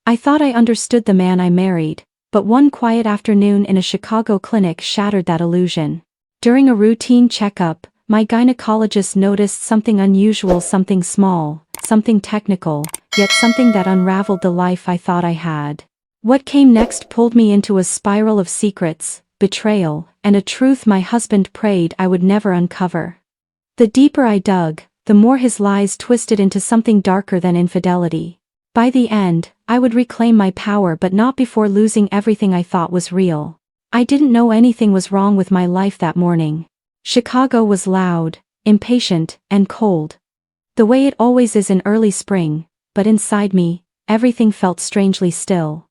I thought I understood the man I married, but one quiet afternoon in a Chicago clinic shattered that illusion. During a routine checkup, my gynecologist noticed something unusual, something small, something technical, yet something that unraveled the life I thought I had. What came next pulled me into a spiral of secrets, betrayal, and a truth my husband prayed I would never uncover. The deeper I dug, the more his lies twisted into something darker than infidelity. By the end, I would reclaim my power, but not before losing everything I thought was real. I didn't know anything was wrong with my life that morning. Chicago was loud, impatient, and cold. The way it always is in early spring, but inside me, everything felt strangely still.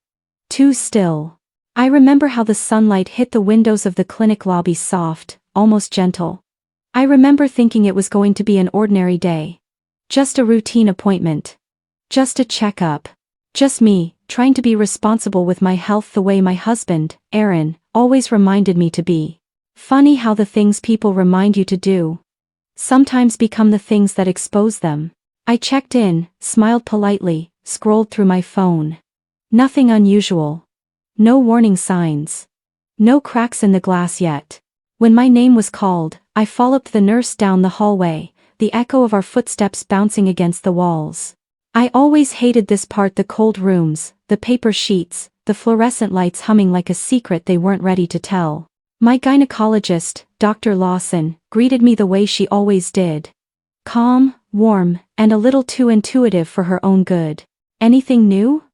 Too still. I remember how the sunlight hit the windows of the clinic lobby, soft, almost gentle. I remember thinking it was going to be an ordinary day. Just a routine appointment. Just a checkup. Just me, trying to be responsible with my health the way my husband, Aaron, always reminded me to be. Funny how the things people remind you to do sometimes become the things that expose them. I checked in, smiled politely, scrolled through my phone. Nothing unusual. No warning signs. No cracks in the glass yet. When my name was called, I followed the nurse down the hallway, the echo of our footsteps bouncing against the walls. I always hated this part, the cold rooms, the paper sheets, the fluorescent lights humming like a secret they weren't ready to tell. My gynecologist, Dr. Lawson, greeted me the way she always did. Calm, warm, and a little too intuitive for her own good. Anything new?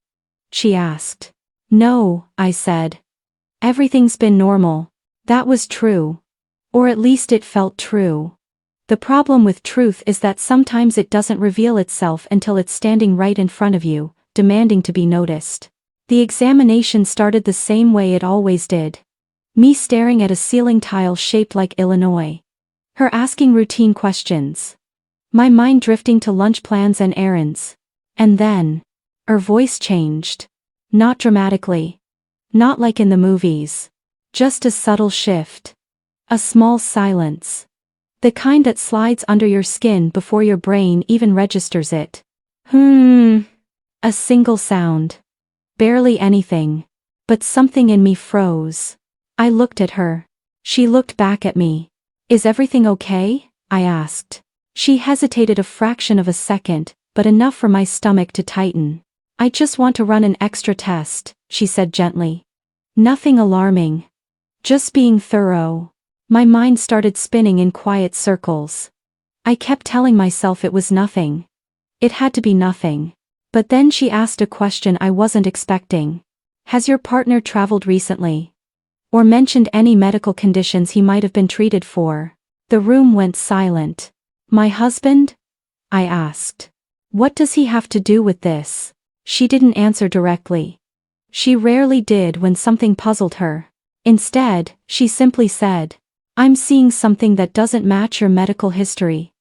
She asked. No, I said. Everything's been normal. That was true. Or at least it felt true. The problem with truth is that sometimes it doesn't reveal itself until it's standing right in front of you, demanding to be noticed. The examination started the same way it always did. Me staring at a ceiling tile shaped like Illinois. Her asking routine questions. My mind drifting to lunch plans and errands. And then, her voice changed. Not dramatically. Not like in the movies. Just a subtle shift. A small silence. The kind that slides under your skin before your brain even registers it. A single sound. Barely anything. But something in me froze. I looked at her. She looked back at me. Is everything okay? I asked. She hesitated a fraction of a second, but enough for my stomach to tighten. I just want to run an extra test, she said gently. Nothing alarming. Just being thorough. My mind started spinning in quiet circles. I kept telling myself it was nothing. It had to be nothing. But then she asked a question I wasn't expecting. Has your partner traveled recently? Or mentioned any medical conditions he might have been treated for? The room went silent. My husband? I asked. What does he have to do with this? She didn't answer directly. She rarely did when something puzzled her. Instead, she simply said, I'm seeing something that doesn't match your medical history.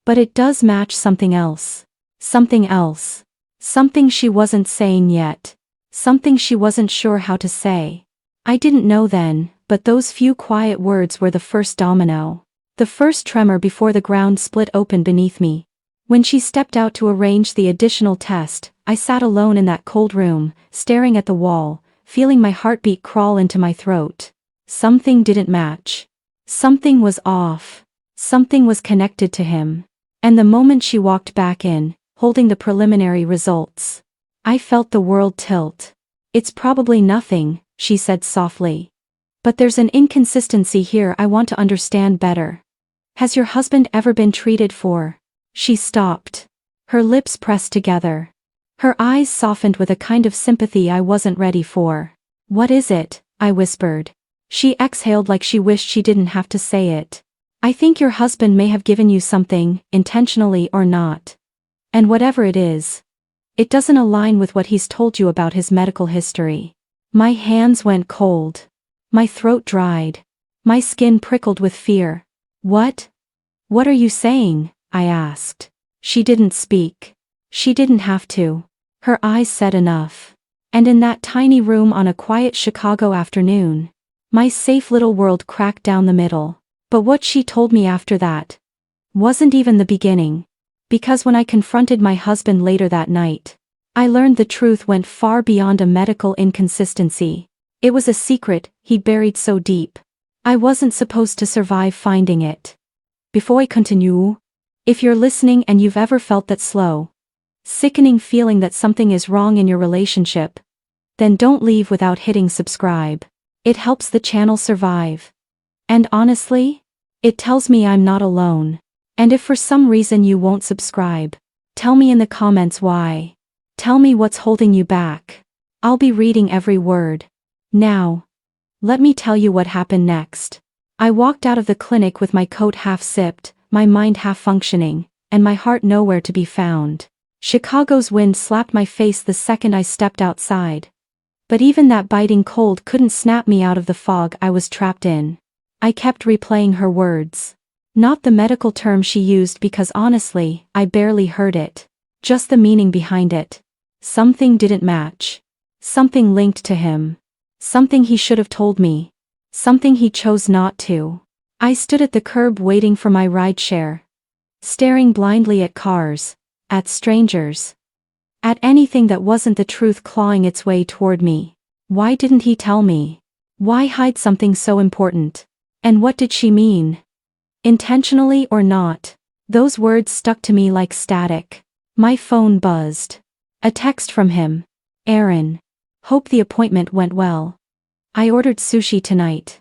But it does match something else. Something else. Something she wasn't saying yet. Something she wasn't sure how to say. I didn't know then, but those few quiet words were the first domino. The first tremor before the ground split open beneath me. When she stepped out to arrange the additional test, I sat alone in that cold room, staring at the wall, feeling my heartbeat crawl into my throat. Something didn't match. Something was off. Something was connected to him. And the moment she walked back in, holding the preliminary results, I felt the world tilt. It's probably nothing, she said softly. But there's an inconsistency here I want to understand better. Has your husband ever been treated for? She stopped. Her lips pressed together. Her eyes softened with a kind of sympathy I wasn't ready for. What is it? I whispered. She exhaled like she wished she didn't have to say it. I think your husband may have given you something, intentionally or not. And whatever it is, it doesn't align with what he's told you about his medical history. My hands went cold. My throat dried. My skin prickled with fear. What? What are you saying? I asked. She didn't speak. She didn't have to. Her eyes said enough. And in that tiny room on a quiet Chicago afternoon, my safe little world cracked down the middle. But what she told me after that wasn't even the beginning. Because when I confronted my husband later that night, I learned the truth went far beyond a medical inconsistency. It was a secret he'd buried so deep. I wasn't supposed to survive finding it. Before I continue, if you're listening and you've ever felt that slow, sickening feeling that something is wrong in your relationship, then don't leave without hitting subscribe. It helps the channel survive. And honestly, it tells me I'm not alone. And if for some reason you won't subscribe, tell me in the comments why. Tell me what's holding you back. I'll be reading every word. Now, let me tell you what happened next. I walked out of the clinic with my coat half sipped, my mind half functioning, and my heart nowhere to be found. Chicago's wind slapped my face the second I stepped outside. But even that biting cold couldn't snap me out of the fog I was trapped in. I kept replaying her words. Not the medical term she used because honestly, I barely heard it. Just the meaning behind it. Something didn't match. Something linked to him. Something he should have told me. Something he chose not to. I stood at the curb waiting for my rideshare. Staring blindly at cars. At strangers. At anything that wasn't the truth clawing its way toward me. Why didn't he tell me? Why hide something so important? And what did she mean? Intentionally or not? Those words stuck to me like static. My phone buzzed. A text from him. Aaron. Hope the appointment went well. I ordered sushi tonight.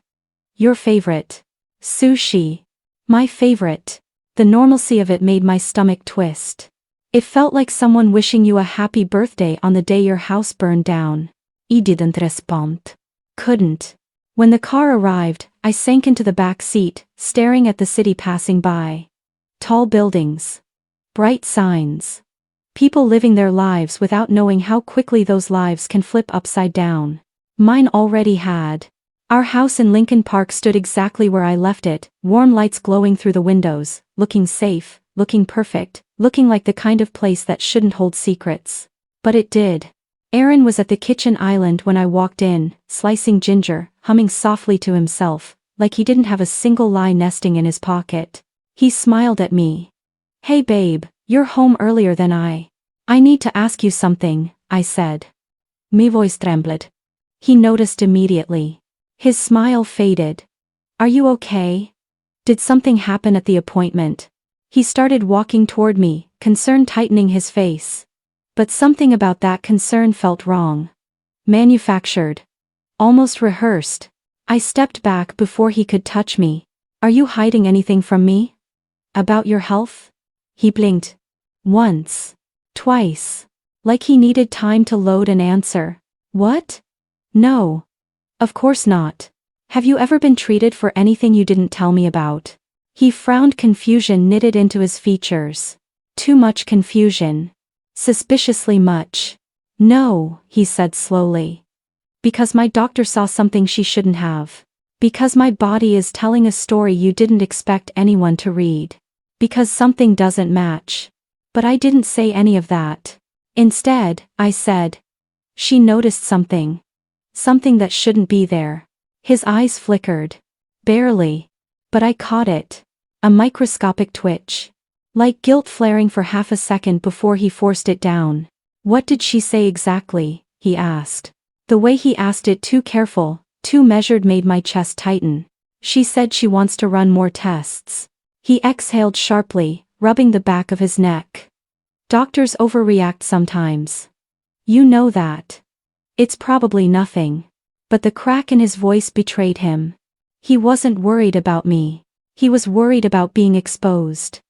Your favorite. Sushi. My favorite. The normalcy of it made my stomach twist. It felt like someone wishing you a happy birthday on the day your house burned down. I didn't respond. Couldn't. When the car arrived, I sank into the back seat, staring at the city passing by. Tall buildings. Bright signs. People living their lives without knowing how quickly those lives can flip upside down. Mine already had. Our house in Lincoln Park stood exactly where I left it, warm lights glowing through the windows, looking safe, looking perfect, looking like the kind of place that shouldn't hold secrets. But it did. Aaron was at the kitchen island when I walked in, slicing ginger, humming softly to himself, like he didn't have a single lie nesting in his pocket. He smiled at me. Hey babe, you're home earlier than I need to ask you something, I said. Mi voice trembled. He noticed immediately. His smile faded. Are you okay? Did something happen at the appointment? He started walking toward me, concern tightening his face. But something about that concern felt wrong. Manufactured. Almost rehearsed. I stepped back before he could touch me. Are you hiding anything from me? About your health? He blinked. Once. Twice. Like he needed time to load an answer. What? No. Of course not. Have you ever been treated for anything you didn't tell me about? He frowned, confusion knitted into his features. Too much confusion. Suspiciously much. No, he said slowly. Because my doctor saw something she shouldn't have. Because my body is telling a story you didn't expect anyone to read. Because something doesn't match. But I didn't say any of that. Instead, I said. She noticed something. Something that shouldn't be there. His eyes flickered. Barely. But I caught it. A microscopic twitch. Like guilt flaring for half a second before he forced it down. What did she say exactly? He asked. The way he asked it, too careful, too measured, made my chest tighten. She said she wants to run more tests. He exhaled sharply, rubbing the back of his neck. Doctors overreact sometimes. You know that. It's probably nothing. But the crack in his voice betrayed him. He wasn't worried about me. He was worried about being exposed.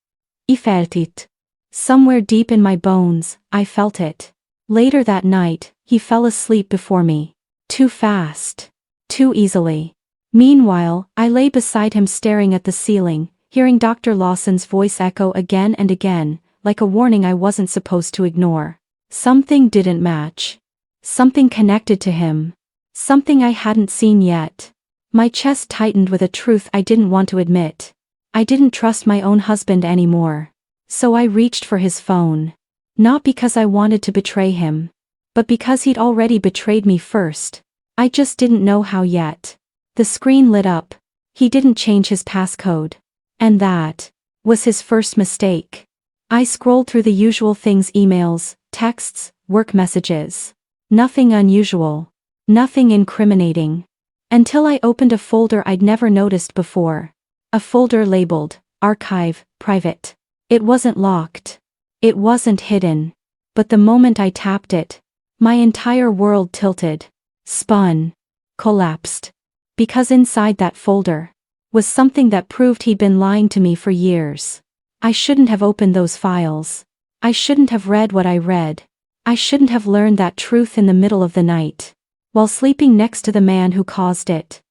I felt it. Somewhere deep in my bones, I felt it. Later that night, he fell asleep before me. Too fast. Too easily. Meanwhile, I lay beside him staring at the ceiling, hearing Dr. Lawson's voice echo again and again, like a warning I wasn't supposed to ignore. Something didn't match. Something connected to him. Something I hadn't seen yet. My chest tightened with a truth I didn't want to admit. I didn't trust my own husband anymore. So I reached for his phone. Not because I wanted to betray him. But because he'd already betrayed me first. I just didn't know how yet. The screen lit up. He didn't change his passcode. And that was his first mistake. I scrolled through the usual things: emails, texts, work messages. Nothing unusual. Nothing incriminating. Until I opened a folder I'd never noticed before. A folder labeled, Archive, Private. It wasn't locked. It wasn't hidden. But the moment I tapped it, my entire world tilted, spun, collapsed. Because inside that folder was something that proved he'd been lying to me for years. I shouldn't have opened those files. I shouldn't have read what I read. I shouldn't have learned that truth in the middle of the night, while sleeping next to the man who caused it.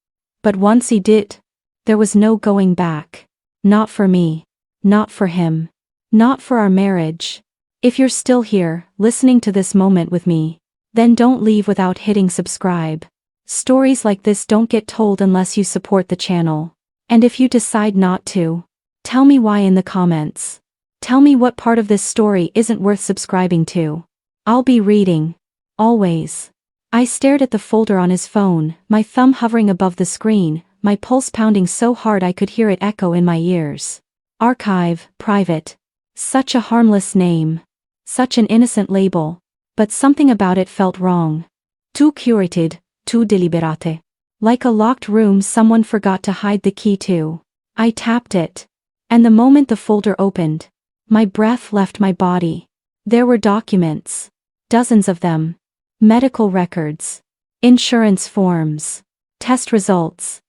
But once he did, there was no going back. Not for me. Not for him. Not for our marriage. If you're still here, listening to this moment with me, then don't leave without hitting subscribe. Stories like this don't get told unless you support the channel. And if you decide not to, tell me why in the comments. Tell me what part of this story isn't worth subscribing to. I'll be reading. Always. I stared at the folder on his phone, my thumb hovering above the screen, my pulse pounding so hard I could hear it echo in my ears. Archive, Private. Such a harmless name. Such an innocent label. But something about it felt wrong. Too curated, too deliberate. Like a locked room someone forgot to hide the key to. I tapped it. And the moment the folder opened, my breath left my body. There were documents. Dozens of them. Medical records. Insurance forms. Test results.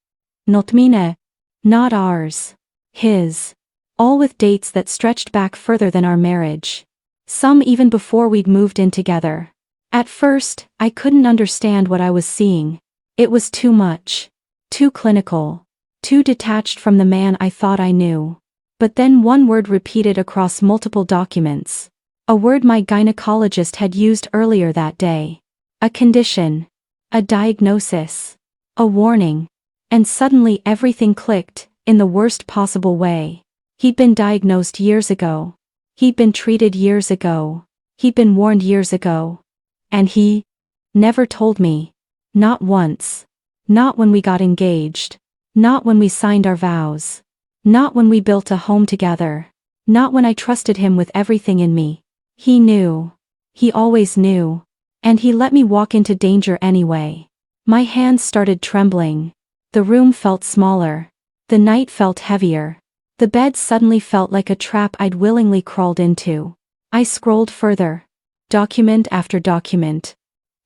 Not mine. Not ours. His. All with dates that stretched back further than our marriage. Some even before we'd moved in together. At first, I couldn't understand what I was seeing. It was too much. Too clinical. Too detached from the man I thought I knew. But then one word repeated across multiple documents. A word my gynecologist had used earlier that day. A condition. A diagnosis. A warning. And suddenly everything clicked, in the worst possible way. He'd been diagnosed years ago. He'd been treated years ago. He'd been warned years ago. And he never told me. Not once. Not when we got engaged. Not when we signed our vows. Not when we built a home together. Not when I trusted him with everything in me. He knew. He always knew. And he let me walk into danger anyway. My hands started trembling. The room felt smaller. The night felt heavier. The bed suddenly felt like a trap I'd willingly crawled into. I scrolled further. Document after document.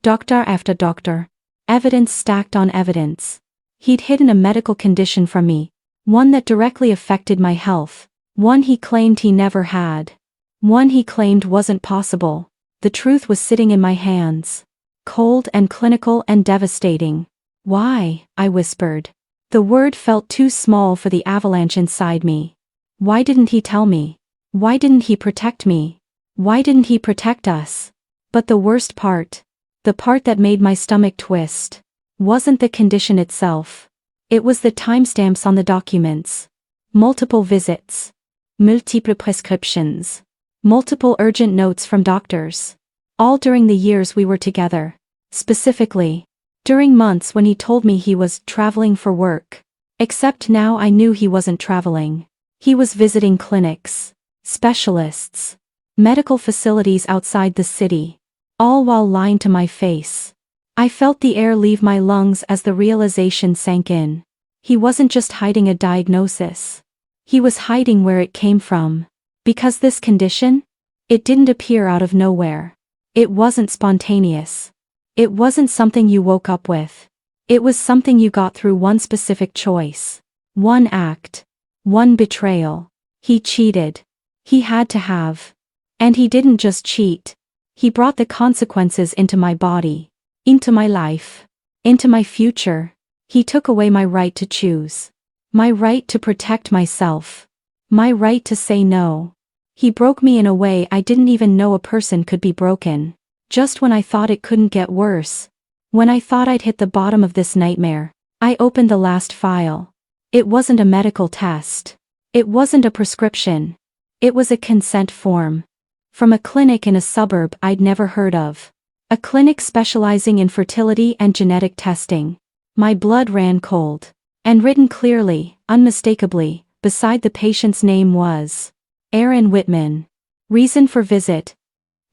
Doctor after doctor. Evidence stacked on evidence. He'd hidden a medical condition from me. One that directly affected my health. One he claimed he never had. One he claimed wasn't possible. The truth was sitting in my hands. Cold and clinical and devastating. Why? I whispered. The word felt too small for the avalanche inside me. Why didn't he tell me? Why didn't he protect me? Why didn't he protect us? But the worst part, the part that made my stomach twist, wasn't the condition itself. It was the timestamps on the documents. Multiple visits. Multiple prescriptions. Multiple urgent notes from doctors. All during the years we were together. Specifically, during months when he told me he was traveling for work. Except now I knew he wasn't traveling. He was visiting clinics, specialists, medical facilities outside the city. All while lying to my face. I felt the air leave my lungs as the realization sank in. He wasn't just hiding a diagnosis. He was hiding where it came from. Because this condition? It didn't appear out of nowhere. It wasn't spontaneous. It wasn't something you woke up with. It was something you got through one specific choice. One act. One betrayal. He cheated. He had to have. And he didn't just cheat. He brought the consequences into my body. Into my life. Into my future. He took away my right to choose. My right to protect myself. My right to say no. He broke me in a way I didn't even know a person could be broken. Just when I thought it couldn't get worse. When I thought I'd hit the bottom of this nightmare, I opened the last file. It wasn't a medical test. It wasn't a prescription. It was a consent form. From a clinic in a suburb I'd never heard of. A clinic specializing in fertility and genetic testing. My blood ran cold. And written clearly, unmistakably, beside the patient's name was Aaron Whitman. Reason for visit.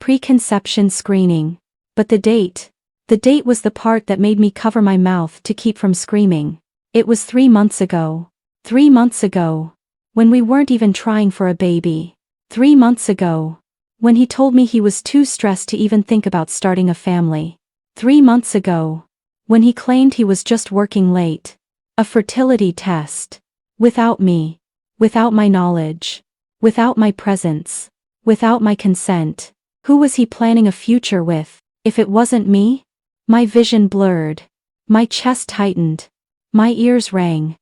Preconception screening. But the date. The date was the part that made me cover my mouth to keep from screaming. It was 3 months ago. 3 months ago. When we weren't even trying for a baby. 3 months ago. When he told me he was too stressed to even think about starting a family. 3 months ago. When he claimed he was just working late. A fertility test. Without me. Without my knowledge. Without my presence. Without my consent. Who was he planning a future with, if it wasn't me? My vision blurred. My chest tightened. My ears rang.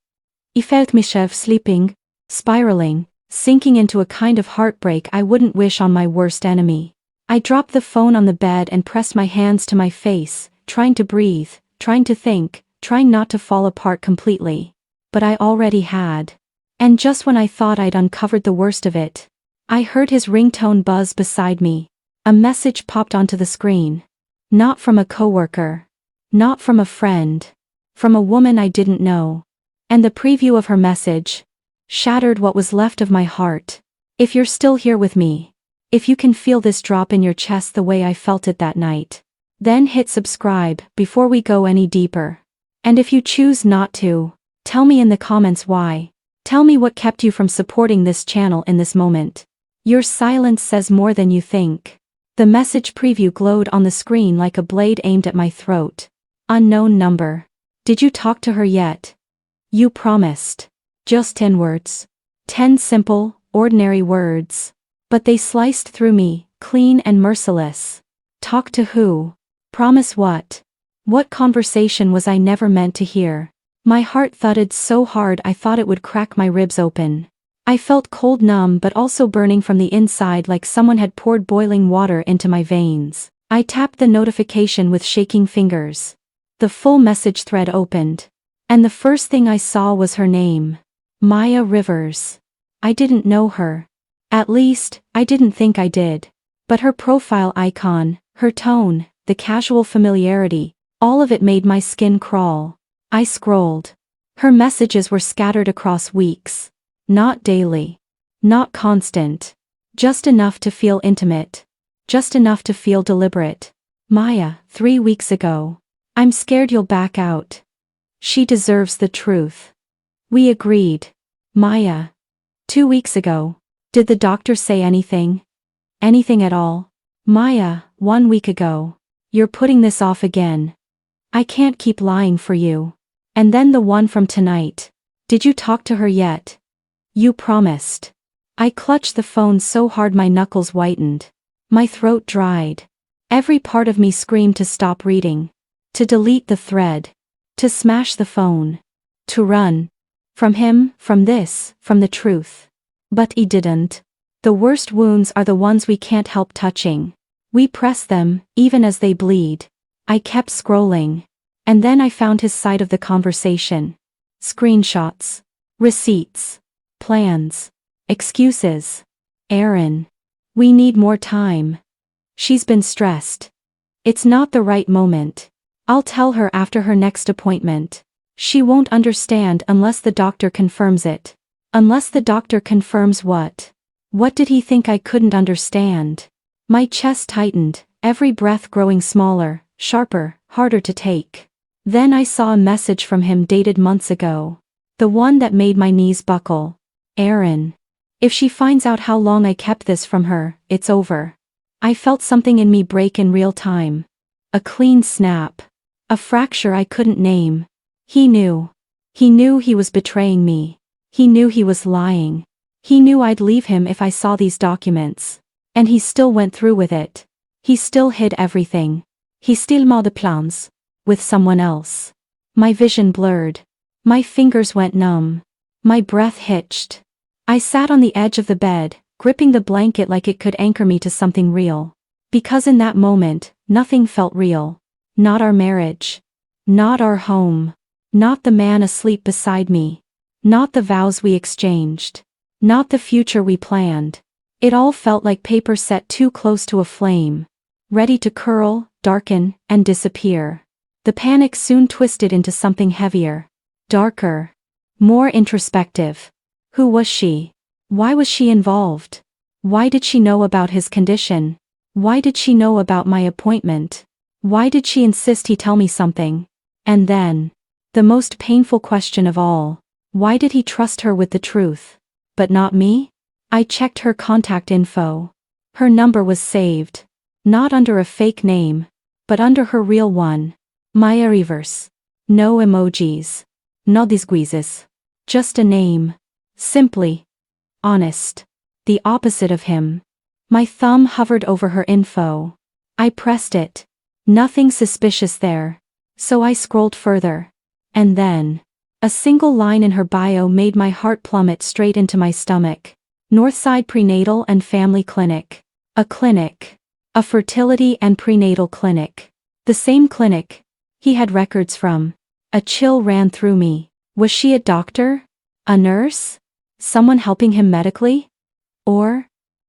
I felt myself sleeping, spiraling, sinking into a kind of heartbreak I wouldn't wish on my worst enemy. I dropped the phone on the bed and pressed my hands to my face, trying to breathe, trying to think, trying not to fall apart completely. But I already had. And just when I thought I'd uncovered the worst of it, I heard his ringtone buzz beside me. A message popped onto the screen. Not from a coworker. Not from a friend. From a woman I didn't know. And the preview of her message shattered what was left of my heart. If you're still here with me, if you can feel this drop in your chest the way I felt it that night, then hit subscribe before we go any deeper. And if you choose not to, tell me in the comments why. Tell me what kept you from supporting this channel in this moment. Your silence says more than you think. The message preview glowed on the screen like a blade aimed at my throat. Unknown number. Did you talk to her yet? You promised. Just 10 words. 10 simple, ordinary words. But they sliced through me, clean and merciless. Talk to who? Promise what? What conversation was I never meant to hear? My heart thudded so hard I thought it would crack my ribs open. I felt cold, numb, but also burning from the inside, like someone had poured boiling water into my veins. I tapped the notification with shaking fingers. The full message thread opened. And the first thing I saw was her name. Maya Rivers. I didn't know her. At least, I didn't think I did. But her profile icon, her tone, the casual familiarity, all of it made my skin crawl. I scrolled. Her messages were scattered across weeks. Not daily. Not constant. Just enough to feel intimate. Just enough to feel deliberate. Maya, 3 weeks ago. I'm scared you'll back out. She deserves the truth. We agreed. Maya. 2 weeks ago. Did the doctor say anything? Anything at all? Maya, 1 week ago. You're putting this off again. I can't keep lying for you. And then the one from tonight. Did you talk to her yet? You promised. I clutched the phone so hard my knuckles whitened. My throat dried. Every part of me screamed to stop reading. To delete the thread. To smash the phone. To run. From him, from this, from the truth. But he didn't. The worst wounds are the ones we can't help touching. We press them, even as they bleed. I kept scrolling. And then I found his side of the conversation. Screenshots. Receipts. Plans. Excuses. Aaron. We need more time. She's been stressed. It's not the right moment. I'll tell her after her next appointment. She won't understand unless the doctor confirms it. Unless the doctor confirms what? What did he think I couldn't understand? My chest tightened, every breath growing smaller, sharper, harder to take. Then I saw a message from him dated months ago. The one that made my knees buckle. Aaron. If she finds out how long I kept this from her, it's over. I felt something in me break in real time. A clean snap. A fracture I couldn't name. He knew. He knew he was betraying me. He knew he was lying. He knew I'd leave him if I saw these documents. And he still went through with it. He still hid everything. He still made the plans. With someone else. My vision blurred. My fingers went numb. My breath hitched. I sat on the edge of the bed, gripping the blanket like it could anchor me to something real. Because in that moment, nothing felt real. Not our marriage. Not our home. Not the man asleep beside me. Not the vows we exchanged. Not the future we planned. It all felt like paper set too close to a flame. Ready to curl, darken, and disappear. The panic soon twisted into something heavier. Darker. More introspective. Who was she? Why was she involved? Why did she know about his condition? Why did she know about my appointment? Why did she insist he tell me something? And then, the most painful question of all, why did he trust her with the truth, but not me? I checked her contact info. Her number was saved. Not under a fake name, but under her real one. Maya Rivers. No emojis. No disguises. Just a name. Simply. Honest. The opposite of him. My thumb hovered over her info. I pressed it. Nothing suspicious there. So I scrolled further. And then, a single line in her bio made my heart plummet straight into my stomach. Northside Prenatal and Family Clinic. A clinic. A fertility and prenatal clinic. The same clinic he had records from. A chill ran through me. Was she a doctor? A nurse? Someone helping him medically? Or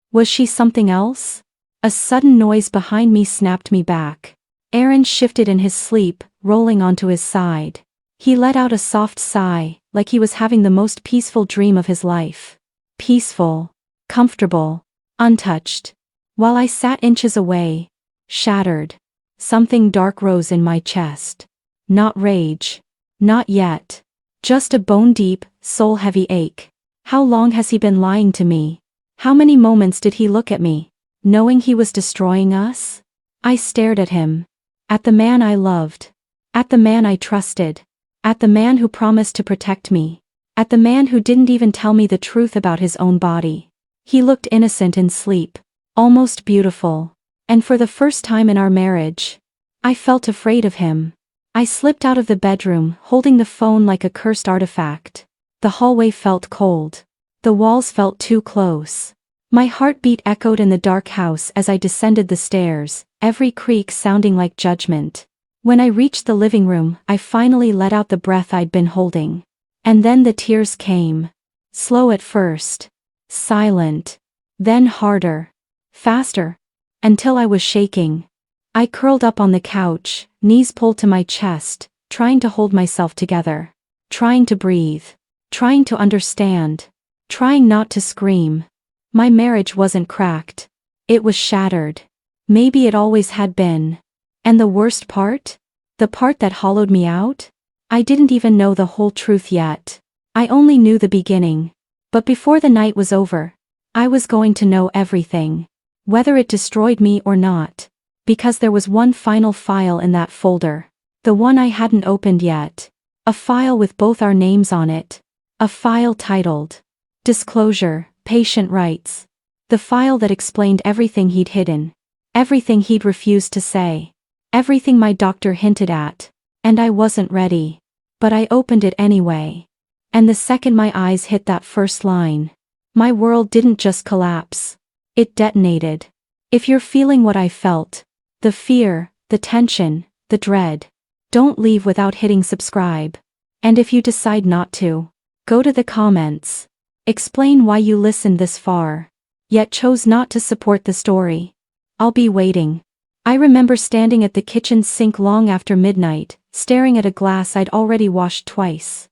was she something else? A sudden noise behind me snapped me back. Aaron shifted in his sleep, rolling onto his side. He let out a soft sigh, like he was having the most peaceful dream of his life. Peaceful. Comfortable. Untouched. While I sat inches away, shattered, something dark rose in my chest. Not rage. Not yet. Just a bone-deep, soul-heavy ache. How long has he been lying to me? How many moments did he look at me, knowing he was destroying us? I stared at him. At the man I loved. At the man I trusted. At the man who promised to protect me. At the man who didn't even tell me the truth about his own body. He looked innocent in sleep. Almost beautiful. And for the first time in our marriage, I felt afraid of him. I slipped out of the bedroom, holding the phone like a cursed artifact. The hallway felt cold. The walls felt too close. My heartbeat echoed in the dark house as I descended the stairs, every creak sounding like judgment. When I reached the living room, I finally let out the breath I'd been holding. And then the tears came. Slow at first. Silent. Then harder. Faster. Until I was shaking. I curled up on the couch, knees pulled to my chest, trying to hold myself together. Trying to breathe. Trying to understand. Trying not to scream. My marriage wasn't cracked. It was shattered. Maybe it always had been. And the worst part? The part that hollowed me out? I didn't even know the whole truth yet. I only knew the beginning. But before the night was over, I was going to know everything. Whether it destroyed me or not. Because there was one final file in that folder. The one I hadn't opened yet. A file with both our names on it. A file titled Disclosure, Patient Rights. The file that explained everything he'd hidden. Everything he'd refused to say. Everything my doctor hinted at. And I wasn't ready. But I opened it anyway. And the second my eyes hit that first line, my world didn't just collapse. It detonated. If you're feeling what I felt, the fear, the tension, the dread, don't leave without hitting subscribe. And if you decide not to, go to the comments. Explain why you listened this far, yet chose not to support the story. I'll be waiting. I remember standing at the kitchen sink long after midnight, staring at a glass I'd already washed twice.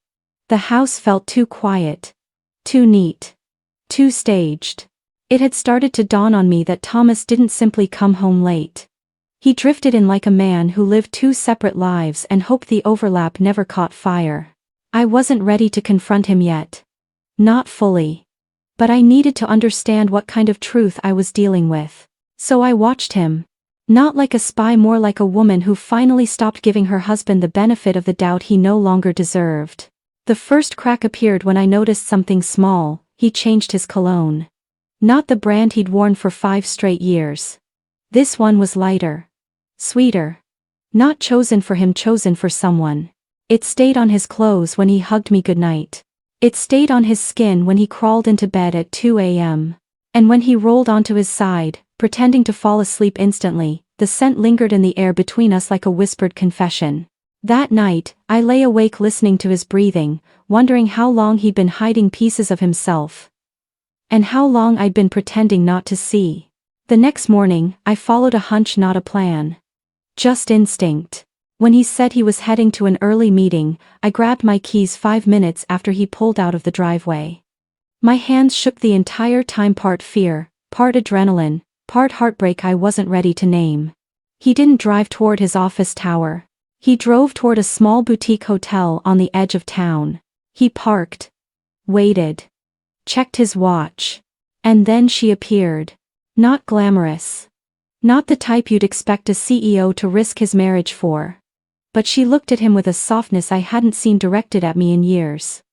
The house felt too quiet. Too neat. Too staged. It had started to dawn on me that Thomas didn't simply come home late. He drifted in like a man who lived two separate lives and hoped the overlap never caught fire. I wasn't ready to confront him yet. Not fully. But I needed to understand what kind of truth I was dealing with. So I watched him. Not like a spy, more like a woman who finally stopped giving her husband the benefit of the doubt he no longer deserved. The first crack appeared when I noticed something small. He changed his cologne. Not the brand he'd worn for 5 straight years. This one was lighter. Sweeter. Not chosen for him, chosen for someone. It stayed on his clothes when he hugged me goodnight. It stayed on his skin when he crawled into bed at 2 a.m. And when he rolled onto his side, pretending to fall asleep instantly, the scent lingered in the air between us like a whispered confession. That night, I lay awake listening to his breathing, wondering how long he'd been hiding pieces of himself. And how long I'd been pretending not to see. The next morning, I followed a hunch, not a plan. Just instinct. When he said he was heading to an early meeting, I grabbed my keys 5 minutes after he pulled out of the driveway. My hands shook the entire time, part fear, part adrenaline, part heartbreak I wasn't ready to name. He didn't drive toward his office tower. He drove toward a small boutique hotel on the edge of town. He parked, waited, checked his watch. And then she appeared. Not glamorous. Not the type you'd expect a CEO to risk his marriage for. But she looked at him with a softness I hadn't seen directed at me in years.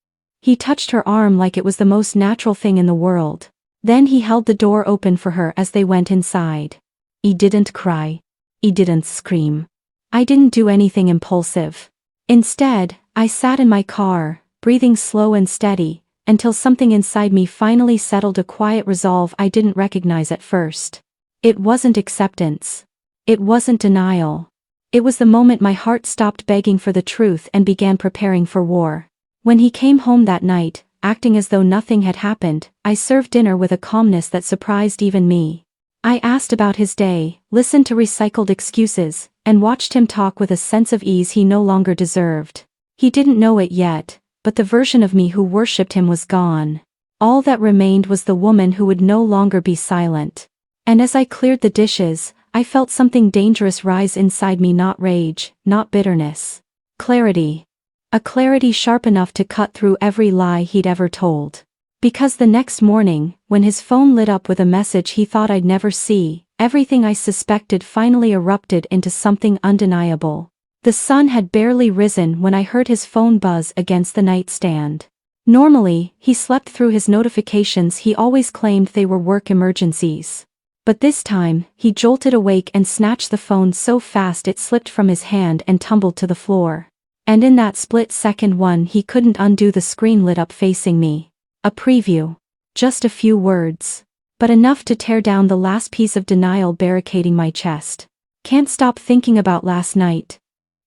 He touched her arm like it was the most natural thing in the world. Then he held the door open for her as they went inside. He didn't cry. He didn't scream. I didn't do anything impulsive. Instead, I sat in my car, breathing slow and steady, until something inside me finally settled, a quiet resolve I didn't recognize at first. It wasn't acceptance. It wasn't denial. It was the moment my heart stopped begging for the truth and began preparing for war. When he came home that night, acting as though nothing had happened, I served dinner with a calmness that surprised even me. I asked about his day, listened to recycled excuses, and watched him talk with a sense of ease he no longer deserved. He didn't know it yet, but the version of me who worshipped him was gone. All that remained was the woman who would no longer be silent. And as I cleared the dishes, I felt something dangerous rise inside me, not rage, not bitterness. Clarity. A clarity sharp enough to cut through every lie he'd ever told. Because the next morning, when his phone lit up with a message he thought I'd never see, everything I suspected finally erupted into something undeniable. The sun had barely risen when I heard his phone buzz against the nightstand. Normally, he slept through his notifications. He always claimed they were work emergencies. But this time, he jolted awake and snatched the phone so fast it slipped from his hand and tumbled to the floor. And in that split second he couldn't undo, the screen lit up facing me. A preview. Just a few words. But enough to tear down the last piece of denial barricading my chest. Can't stop thinking about last night.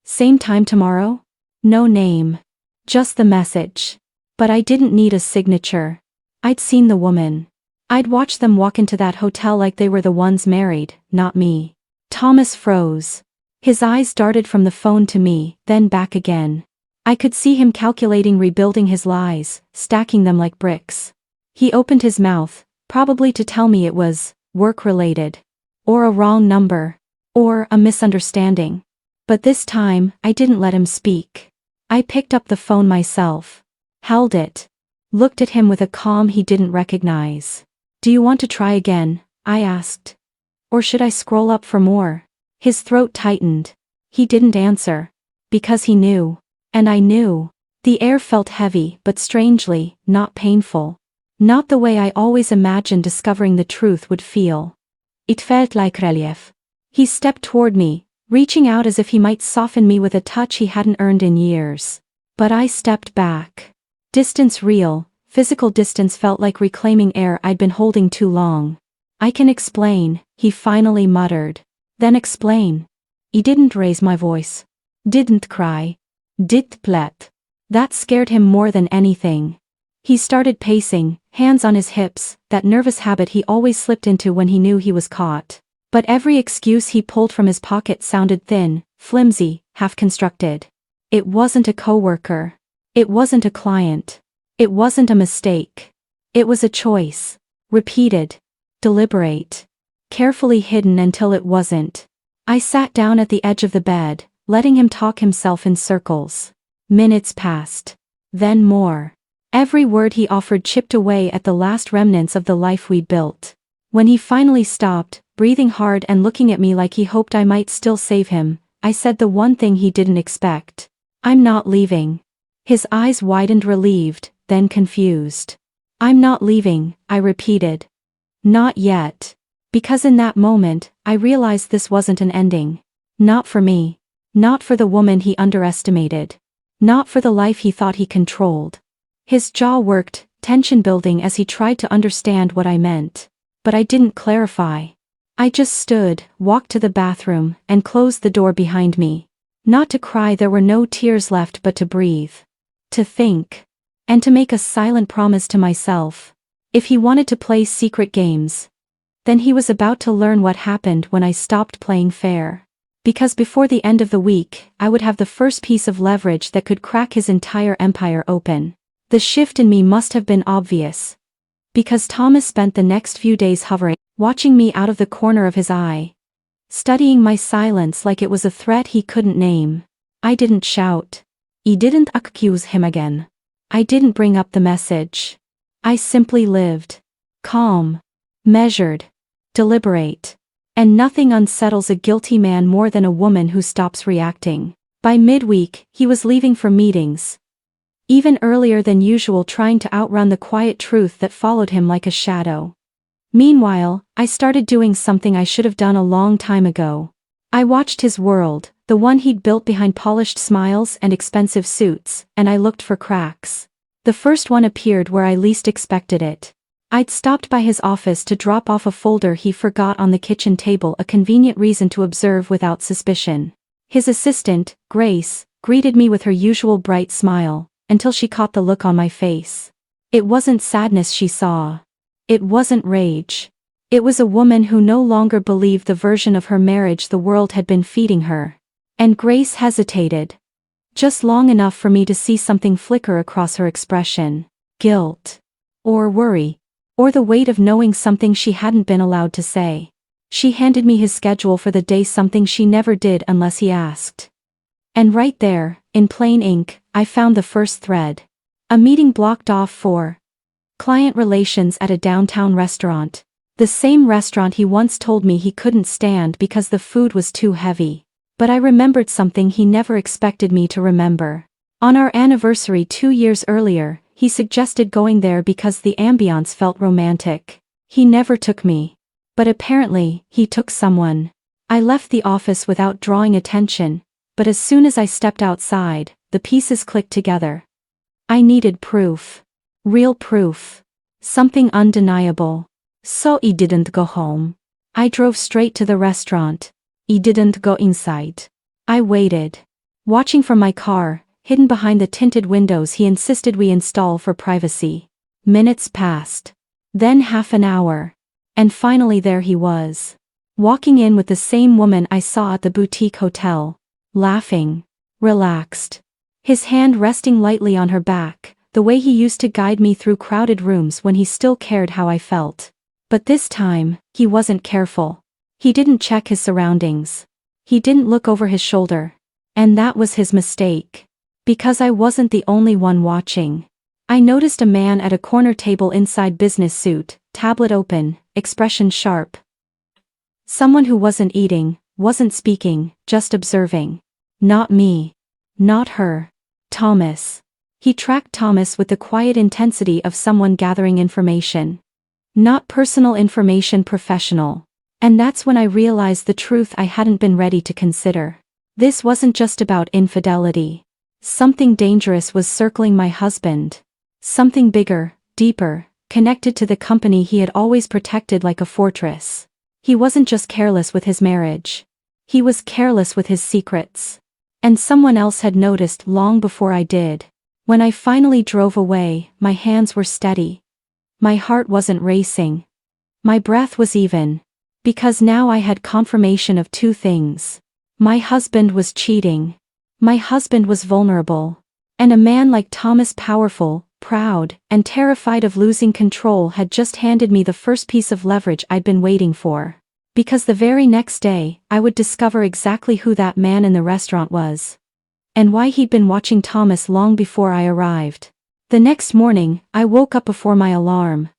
Same time tomorrow? No name. Just the message. But I didn't need a signature. I'd seen the woman. I'd watched them walk into that hotel like they were the ones married, not me. Thomas froze. His eyes darted from the phone to me, then back again. I could see him calculating, rebuilding his lies, stacking them like bricks. He opened his mouth, probably to tell me it was work-related. Or a wrong number. Or a misunderstanding. But this time, I didn't let him speak. I picked up the phone myself. Held it. Looked at him with a calm he didn't recognize. "Do you want to try again?" I asked. "Or should I scroll up for more?" His throat tightened. He didn't answer. Because he knew. And I knew. The air felt heavy, but strangely, not painful. Not the way I always imagined discovering the truth would feel. It felt like relief. He stepped toward me, reaching out as if he might soften me with a touch he hadn't earned in years. But I stepped back. Distance, real, physical distance, felt like reclaiming air I'd been holding too long. "I can explain," he finally muttered. "Then explain." He didn't raise my voice. Didn't cry. Didn't plead. That scared him more than anything. He started pacing, hands on his hips, that nervous habit he always slipped into when he knew he was caught. But every excuse he pulled from his pocket sounded thin, flimsy, half-constructed. It wasn't a coworker. It wasn't a client. It wasn't a mistake. It was a choice. Repeated. Deliberate. Carefully hidden until it wasn't. I sat down at the edge of the bed, letting him talk himself in circles. Minutes passed. Then more. Every word he offered chipped away at the last remnants of the life we'd built. When he finally stopped, breathing hard and looking at me like he hoped I might still save him, I said the one thing he didn't expect. "I'm not leaving." His eyes widened, relieved, then confused. "I'm not leaving," I repeated. "Not yet." Because in that moment, I realized this wasn't an ending. Not for me. Not for the woman he underestimated. Not for the life he thought he controlled. His jaw worked, tension building as he tried to understand what I meant. But I didn't clarify. I just stood, walked to the bathroom, and closed the door behind me. Not to cry, there were no tears left, but to breathe. To think. And to make a silent promise to myself. If he wanted to play secret games, then he was about to learn what happened when I stopped playing fair. Because before the end of the week, I would have the first piece of leverage that could crack his entire empire open. The shift in me must have been obvious. Because Thomas spent the next few days hovering watching me out of the corner of his eye, studying my silence like it was a threat he couldn't name. I didn't shout. I didn't accuse him again. I didn't bring up the message. I simply lived. Calm. Measured. Deliberate. And nothing unsettles a guilty man more than a woman who stops reacting. By midweek, he was leaving for meetings. Even earlier than usual, trying to outrun the quiet truth that followed him like a shadow. Meanwhile, I started doing something I should have done a long time ago. I watched his world, the one he'd built behind polished smiles and expensive suits, and I looked for cracks. The first one appeared where I least expected it. I'd stopped by his office to drop off a folder he forgot on the kitchen table, a convenient reason to observe without suspicion. His assistant, Grace, greeted me with her usual bright smile, until she caught the look on my face. It wasn't sadness she saw. It wasn't rage. It was a woman who no longer believed the version of her marriage the world had been feeding her. And Grace hesitated. Just long enough for me to see something flicker across her expression. Guilt. Or worry. Or the weight of knowing something she hadn't been allowed to say. She handed me his schedule for the day, something she never did unless he asked. And right there, in plain ink, I found the first thread. A meeting blocked off for client relations at a downtown restaurant. The same restaurant he once told me he couldn't stand because the food was too heavy. But I remembered something he never expected me to remember. On our anniversary 2 years earlier, he suggested going there because the ambiance felt romantic. He never took me. But apparently, he took someone. I left the office without drawing attention, but as soon as I stepped outside, the pieces clicked together. I needed proof. Real proof. Something undeniable. So I didn't go home. I drove straight to the restaurant. I didn't go inside. I waited. Watching from my car, hidden behind the tinted windows he insisted we install for privacy. Minutes passed. Then half an hour. And finally there he was. Walking in with the same woman I saw at the boutique hotel. Laughing. Relaxed. His hand resting lightly on her back, the way he used to guide me through crowded rooms when he still cared how I felt. But this time, he wasn't careful. He didn't check his surroundings. He didn't look over his shoulder. And that was his mistake. Because I wasn't the only one watching. I noticed a man at a corner table inside business suit, tablet open, expression sharp. Someone who wasn't eating, wasn't speaking, just observing. Not me. Not her. Thomas. He tracked Thomas with the quiet intensity of someone gathering information. Not personal information, professional. And that's when I realized the truth I hadn't been ready to consider. This wasn't just about infidelity. Something dangerous was circling my husband. Something bigger, deeper, connected to the company he had always protected like a fortress. He wasn't just careless with his marriage. He was careless with his secrets. And someone else had noticed long before I did. When I finally drove away, my hands were steady. My heart wasn't racing. My breath was even. Because now I had confirmation of two things. My husband was cheating. My husband was vulnerable. And a man like Thomas, powerful, proud, and terrified of losing control, had just handed me the first piece of leverage I'd been waiting for. Because the very next day, I would discover exactly who that man in the restaurant was. And why he'd been watching Thomas long before I arrived. The next morning, I woke up before my alarm.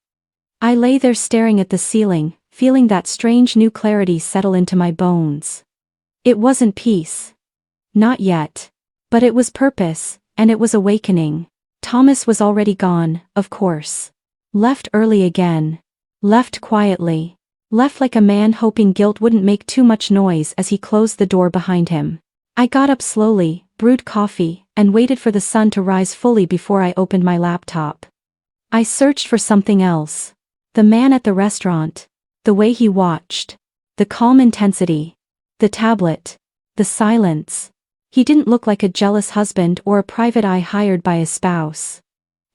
I lay there staring at the ceiling, feeling that strange new clarity settle into my bones. It wasn't peace. Not yet. But it was purpose, and it was awakening. Thomas was already gone, of course. Left early again. Left quietly. Left like a man hoping guilt wouldn't make too much noise as he closed the door behind him. I got up slowly, brewed coffee, and waited for the sun to rise fully before I opened my laptop. I searched for something else. The man at the restaurant. The way he watched. The calm intensity. The tablet. The silence. He didn't look like a jealous husband or a private eye hired by a spouse.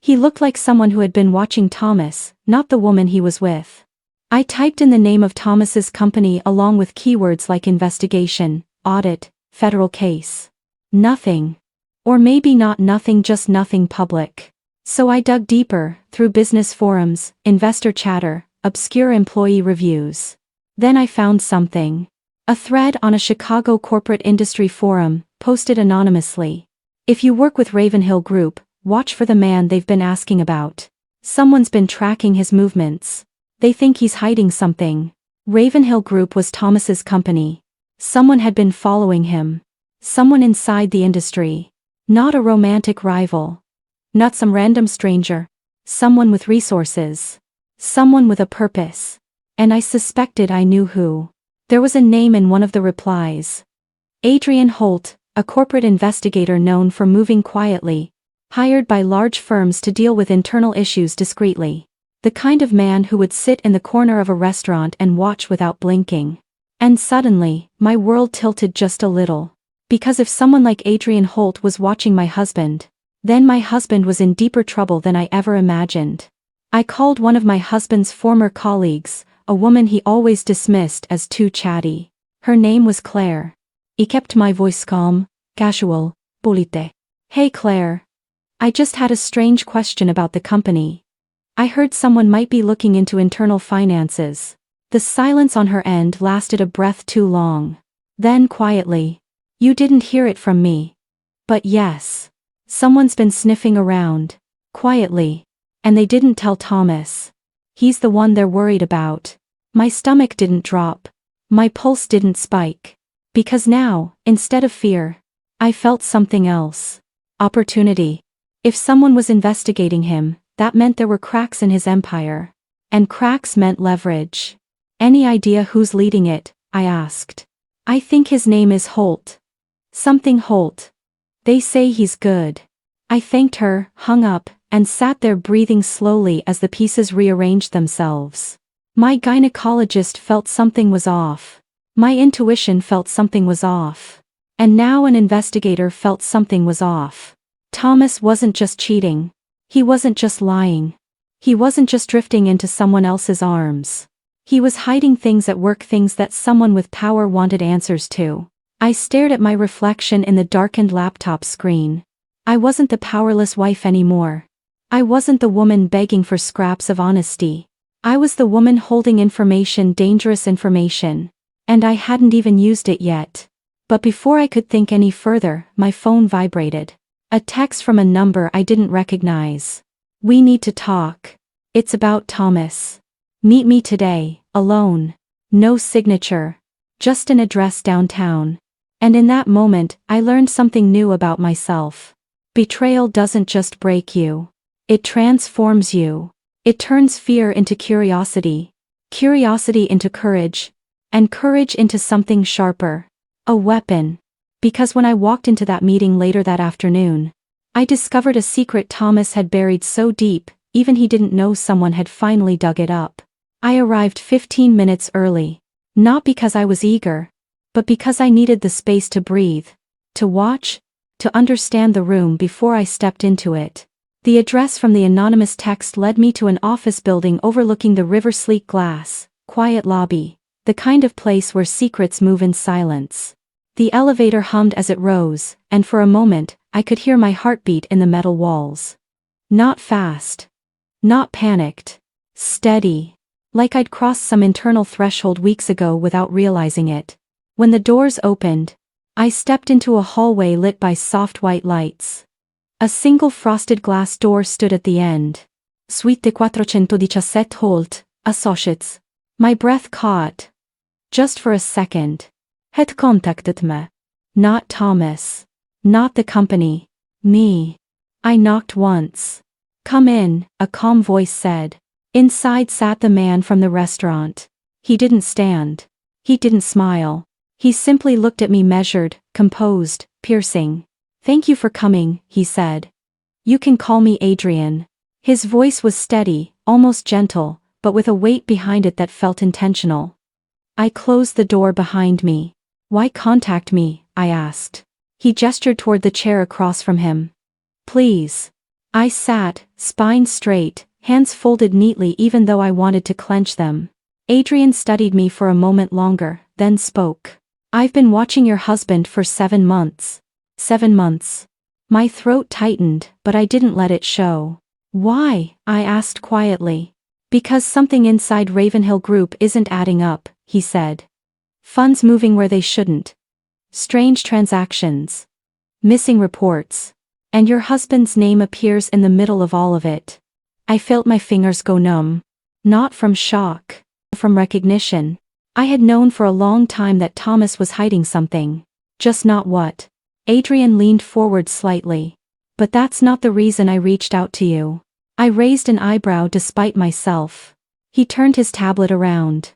He looked like someone who had been watching Thomas, not the woman he was with. I typed in the name of Thomas's company along with keywords like investigation, audit, federal case. Nothing. Or maybe not nothing, just nothing public. So I dug deeper, through business forums, investor chatter, obscure employee reviews. Then I found something. A thread on a Chicago corporate industry forum, posted anonymously. If you work with Ravenhill Group, watch for the man they've been asking about. Someone's been tracking his movements. They think he's hiding something. Ravenhill Group was Thomas's company. Someone had been following him. Someone inside the industry. Not a romantic rival. Not some random stranger. Someone with resources. Someone with a purpose. And I suspected I knew who. There was a name in one of the replies. Adrian Holt, a corporate investigator known for moving quietly, hired by large firms to deal with internal issues discreetly. The kind of man who would sit in the corner of a restaurant and watch without blinking. And suddenly, my world tilted just a little. Because if someone like Adrian Holt was watching my husband, then my husband was in deeper trouble than I ever imagined. I called one of my husband's former colleagues, a woman he always dismissed as too chatty. Her name was Claire. I kept my voice calm, casual, polite. Hey Claire. I just had a strange question about the company. I heard someone might be looking into internal finances. The silence on her end lasted a breath too long. Then quietly. You didn't hear it from me. But yes. Someone's been sniffing around. Quietly. And they didn't tell Thomas. He's the one they're worried about. My stomach didn't drop. My pulse didn't spike. Because now, instead of fear, I felt something else. Opportunity. If someone was investigating him, that meant there were cracks in his empire. And cracks meant leverage. Any idea who's leading it? I asked. I think his name is Holt. Something Holt. They say he's good. I thanked her, hung up, and sat there breathing slowly as the pieces rearranged themselves. My gynecologist felt something was off. My intuition felt something was off. And now an investigator felt something was off. Thomas wasn't just cheating. He wasn't just lying. He wasn't just drifting into someone else's arms. He was hiding things at work, things that someone with power wanted answers to. I stared at my reflection in the darkened laptop screen. I wasn't the powerless wife anymore. I wasn't the woman begging for scraps of honesty. I was the woman holding information, dangerous information. And I hadn't even used it yet. But before I could think any further, my phone vibrated. A text from a number I didn't recognize. We need to talk. It's about Thomas. Meet me today, alone. No signature. Just an address downtown. And in that moment, I learned something new about myself. Betrayal doesn't just break you. It transforms you. It turns fear into curiosity. Curiosity into courage. And courage into something sharper. A weapon. Because when I walked into that meeting later that afternoon, I discovered a secret Thomas had buried so deep, even he didn't know someone had finally dug it up. I arrived 15 minutes early. Not because I was eager, but because I needed the space to breathe, to watch, to understand the room before I stepped into it. The address from the anonymous text led me to an office building overlooking the river, sleek glass, quiet lobby, the kind of place where secrets move in silence. The elevator hummed as it rose, and for a moment, I could hear my heartbeat in the metal walls. Not fast. Not panicked. Steady. Like I'd crossed some internal threshold weeks ago without realizing it. When the doors opened, I stepped into a hallway lit by soft white lights. A single frosted glass door stood at the end. Suite 417 Holt, Associates. My breath caught. Just for a second. Had contacted me. Not Thomas. Not the company. Me. I knocked once. Come in, a calm voice said. Inside sat the man from the restaurant. He didn't stand. He didn't smile. He simply looked at me, measured, composed, piercing. Thank you for coming, he said. You can call me Adrian. His voice was steady, almost gentle, but with a weight behind it that felt intentional. I closed the door behind me. Why contact me? I asked. He gestured toward the chair across from him. Please. I sat, spine straight, hands folded neatly even though I wanted to clench them. Adrian studied me for a moment longer, then spoke. I've been watching your husband for 7 months. 7 months. My throat tightened, but I didn't let it show. Why? I asked quietly. Because something inside Ravenhill Group isn't adding up, he said. Funds moving where they shouldn't. Strange transactions. Missing reports. And your husband's name appears in the middle of all of it. I felt my fingers go numb. Not from shock. From recognition. I had known for a long time that Thomas was hiding something. Just not what. Adrian leaned forward slightly. But that's not the reason I reached out to you. I raised an eyebrow despite myself. He turned his tablet around.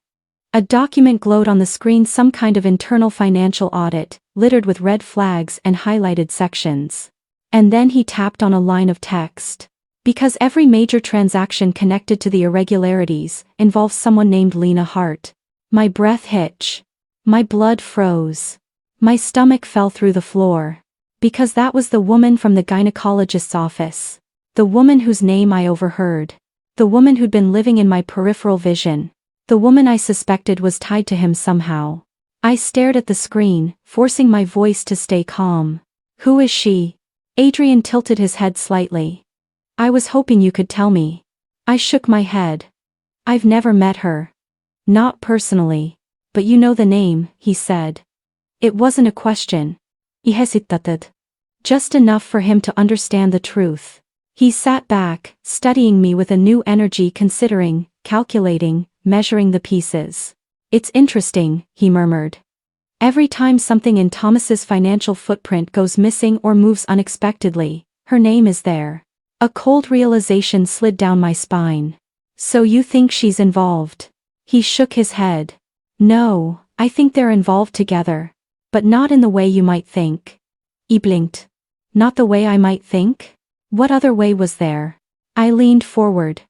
A document glowed on the screen, some kind of internal financial audit, littered with red flags and highlighted sections. And then he tapped on a line of text. Because every major transaction connected to the irregularities involves someone named Lena Hart. My breath hitched. My blood froze. My stomach fell through the floor. Because that was the woman from the gynecologist's office. The woman whose name I overheard. The woman who'd been living in my peripheral vision. The woman I suspected was tied to him somehow. I stared at the screen, forcing my voice to stay calm. Who is she? Adrian tilted his head slightly. I was hoping you could tell me. I shook my head. I've never met her. Not personally. But you know the name, he said. It wasn't a question. He hesitated. Just enough for him to understand the truth. He sat back, studying me with a new energy, considering, calculating, measuring the pieces. It's interesting, he murmured. Every time something in Thomas's financial footprint goes missing or moves unexpectedly, her name is there. A cold realization slid down my spine. So you think she's involved? He shook his head. No, I think they're involved together. But not in the way you might think. He blinked. Not the way I might think? What other way was there? I leaned forward.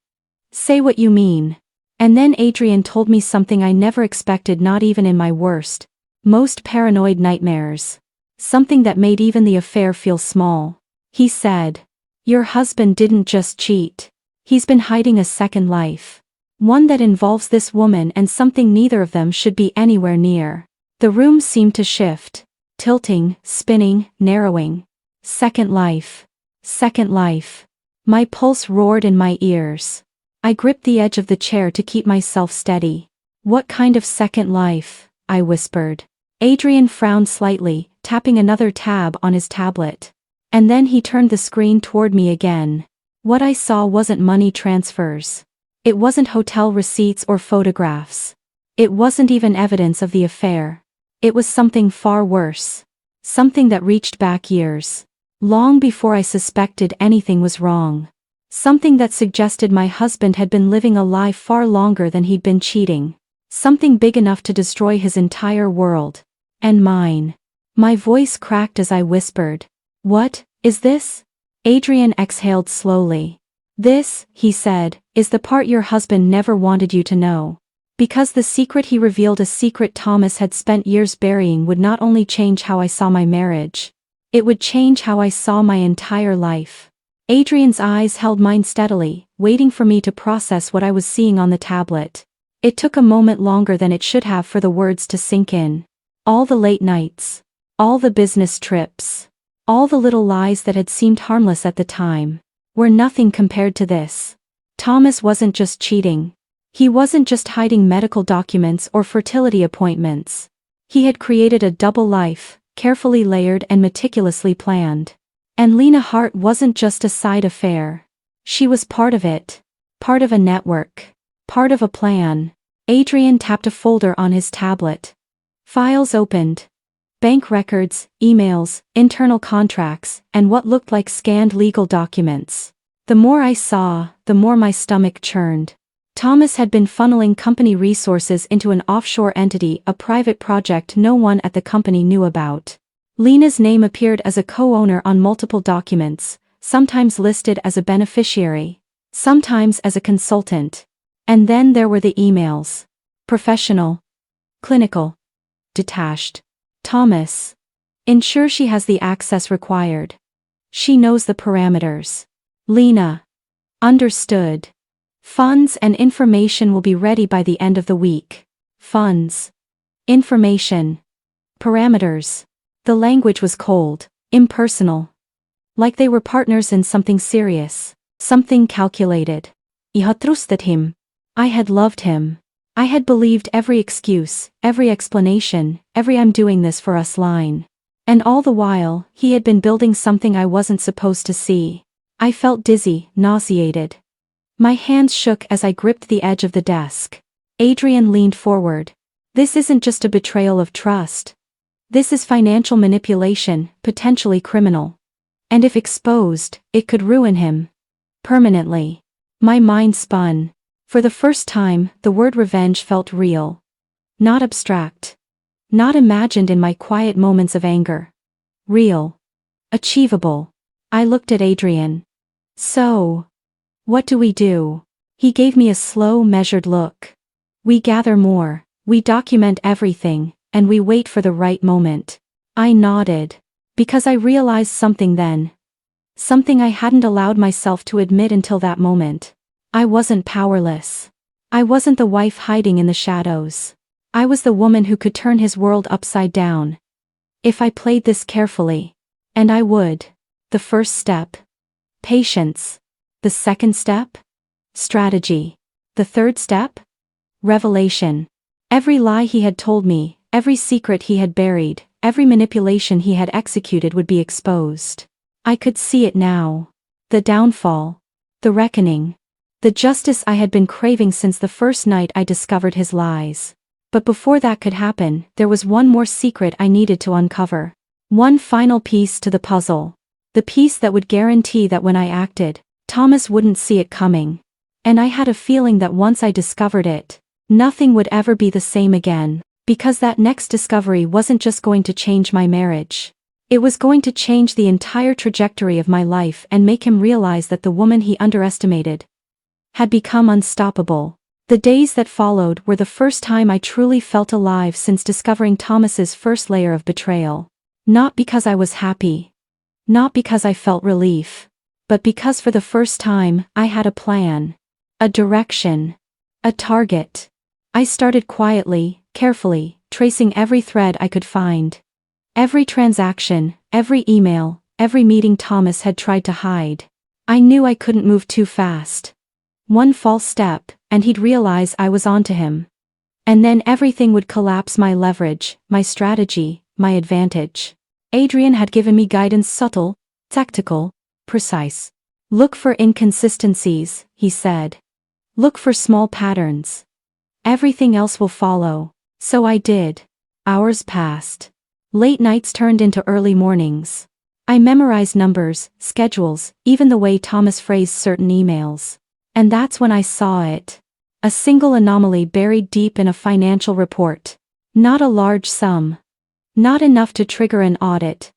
Say what you mean. And then Adrian told me something I never expected, not even in my worst, most paranoid nightmares. Something that made even the affair feel small. He said, your husband didn't just cheat. He's been hiding a second life. One that involves this woman and something neither of them should be anywhere near. The room seemed to shift. Tilting, spinning, narrowing. Second life. Second life. My pulse roared in my ears. I gripped the edge of the chair to keep myself steady. What kind of second life? I whispered. Adrian frowned slightly, tapping another tab on his tablet. And then he turned the screen toward me again. What I saw wasn't money transfers. It wasn't hotel receipts or photographs. It wasn't even evidence of the affair. It was something far worse. Something that reached back years. Long before I suspected anything was wrong. Something that suggested my husband had been living a lie far longer than he'd been cheating. Something big enough to destroy his entire world. And mine. My voice cracked as I whispered. What is this? Adrian exhaled slowly. This, he said, is the part your husband never wanted you to know. Because the secret he revealed, a secret Thomas had spent years burying, would not only change how I saw my marriage. It would change how I saw my entire life. Adrian's eyes held mine steadily, waiting for me to process what I was seeing on the tablet. It took a moment longer than it should have for the words to sink in. All the late nights. All the business trips. All the little lies that had seemed harmless at the time. Were nothing compared to this. Thomas wasn't just cheating. He wasn't just hiding medical documents or fertility appointments. He had created a double life, carefully layered and meticulously planned. And Lena Hart wasn't just a side affair. She was part of it. Part of a network. Part of a plan. Adrian tapped a folder on his tablet. Files opened. Bank records, emails, internal contracts, and what looked like scanned legal documents. The more I saw, the more my stomach churned. Thomas had been funneling company resources into an offshore entity, a private project no one at the company knew about. Lena's name appeared as a co-owner on multiple documents, sometimes listed as a beneficiary, sometimes as a consultant. And then there were the emails. Professional. Clinical. Detached. Thomas. Ensure she has the access required. She knows the parameters. Lena. Understood. Funds and information will be ready by the end of the week. Funds. Information. Parameters. The language was cold, impersonal. Like they were partners in something serious, something calculated. I had trusted him. I had loved him. I had believed every excuse, every explanation, every "I'm doing this for us" line. And all the while, he had been building something I wasn't supposed to see. I felt dizzy, nauseated. My hands shook as I gripped the edge of the desk. Adrian leaned forward. "This isn't just a betrayal of trust. This is financial manipulation, potentially criminal. And if exposed, it could ruin him. Permanently." My mind spun. For the first time, the word revenge felt real. Not abstract. Not imagined in my quiet moments of anger. Real. Achievable. I looked at Adrian. "So, what do we do?" He gave me a slow, measured look. "We gather more, we document everything, and we wait for the right moment." I nodded. Because I realized something then. Something I hadn't allowed myself to admit until that moment. I wasn't powerless. I wasn't the wife hiding in the shadows. I was the woman who could turn his world upside down. If I played this carefully. And I would. The first step. Patience. The second step. Strategy. The third step. Revelation. Every lie he had told me, every secret he had buried, every manipulation he had executed would be exposed. I could see it now. The downfall. The reckoning. The justice I had been craving since the first night I discovered his lies. But before that could happen, there was one more secret I needed to uncover. One final piece to the puzzle. The piece that would guarantee that when I acted, Thomas wouldn't see it coming. And I had a feeling that once I discovered it, nothing would ever be the same again, because that next discovery wasn't just going to change my marriage. It was going to change the entire trajectory of my life and make him realize that the woman he underestimated had become unstoppable. The days that followed were the first time I truly felt alive since discovering Thomas's first layer of betrayal. Not because I was happy. Not because I felt relief. But because for the first time, I had a plan. A direction. A target. I started quietly, carefully, tracing every thread I could find. Every transaction, every email, every meeting Thomas had tried to hide. I knew I couldn't move too fast. One false step, and he'd realize I was onto him. And then everything would collapse: my leverage, my strategy, my advantage. Adrian had given me guidance: subtle, tactical, precise. "Look for inconsistencies," he said. "Look for small patterns. Everything else will follow." So I did. Hours passed. Late nights turned into early mornings. I memorized numbers, schedules, even the way Thomas phrased certain emails. And that's when I saw it. A single anomaly buried deep in a financial report. Not a large sum. Not enough to trigger an audit.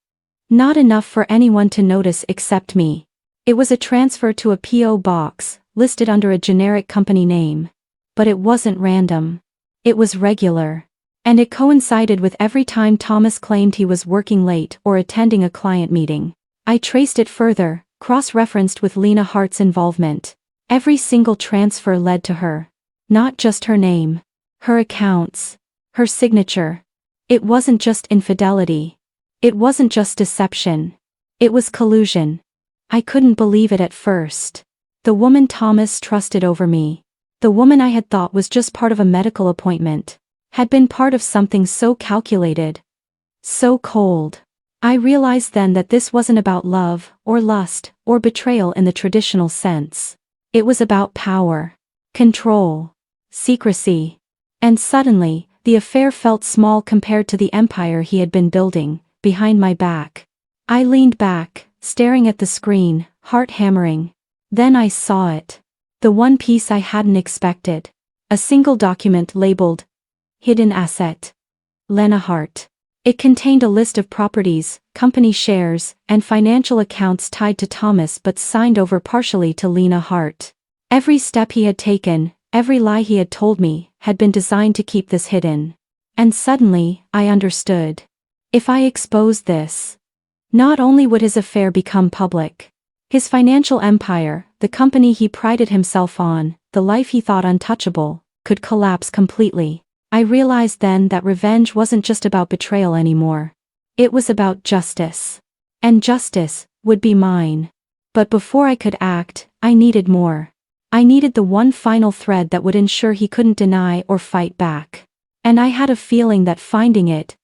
Not enough for anyone to notice except me. It was a transfer to a P.O. box, listed under a generic company name. But it wasn't random. It was regular. And it coincided with every time Thomas claimed he was working late or attending a client meeting. I traced it further, cross-referenced with Lena Hart's involvement. Every single transfer led to her. Not just her name. Her accounts. Her signature. It wasn't just infidelity. It wasn't just deception. It was collusion. I couldn't believe it at first. The woman Thomas trusted over me. The woman I had thought was just part of a medical appointment. Had been part of something so calculated. So cold. I realized then that this wasn't about love, or lust, or betrayal in the traditional sense. It was about power. Control. Secrecy. And suddenly, the affair felt small compared to the empire he had been building, behind my back. I leaned back, staring at the screen, heart hammering. Then I saw it. The one piece I hadn't expected. A single document labeled Hidden Asset. Lena Hart. It contained a list of properties, company shares, and financial accounts tied to Thomas but signed over partially to Lena Hart. Every step he had taken, every lie he had told me, had been designed to keep this hidden. And suddenly, I understood. If I exposed this, not only would his affair become public, his financial empire, the company he prided himself on, the life he thought untouchable, could collapse completely. I realized then that revenge wasn't just about betrayal anymore. It was about justice. And justice would be mine. But before I could act, I needed more. I needed the one final thread that would ensure he couldn't deny or fight back. And I had a feeling that finding it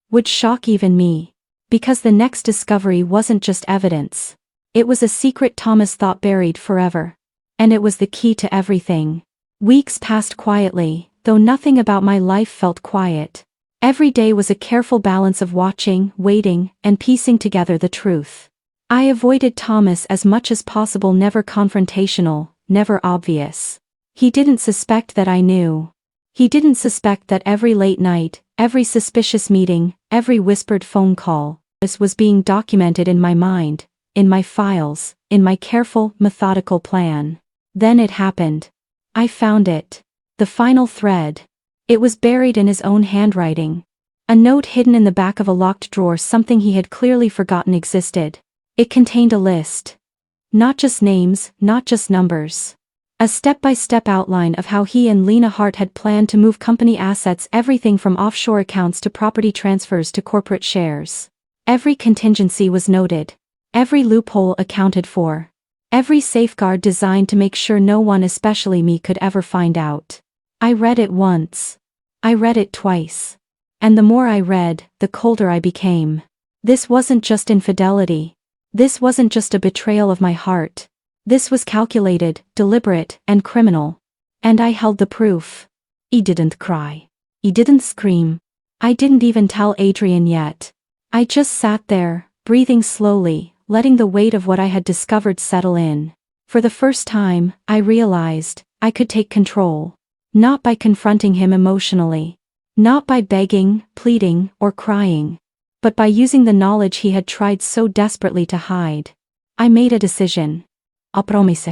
would shock even me. Because the next discovery wasn't just evidence. It was a secret Thomas thought buried forever. And it was the key to everything. Weeks passed quietly, though nothing about my life felt quiet. Every day was a careful balance of watching, waiting, and piecing together the truth. I avoided Thomas as much as possible, never confrontational, never obvious. He didn't suspect that I knew. He didn't suspect that every late night, every suspicious meeting, every whispered phone call, this was being documented in my mind, in my files, in my careful, methodical plan. Then it happened. I found it. The final thread. It was buried in his own handwriting. A note hidden in the back of a locked drawer, something he had clearly forgotten existed. It contained a list. Not just names, not just numbers. A step-by-step outline of how he and Lena Hart had planned to move company assets, everything from offshore accounts to property transfers to corporate shares. Every contingency was noted. Every loophole accounted for. Every safeguard designed to make sure no one, especially me, could ever find out. I read it once. I read it twice. And the more I read, the colder I became. This wasn't just infidelity. This wasn't just a betrayal of my heart. This was calculated, deliberate, and criminal. And I held the proof. He didn't cry. He didn't scream. I didn't even tell Adrian yet. I just sat there, breathing slowly, letting the weight of what I had discovered settle in. For the first time, I realized I could take control. Not by confronting him emotionally. Not by begging, pleading, or crying. But by using the knowledge he had tried so desperately to hide. I made a decision. A promise.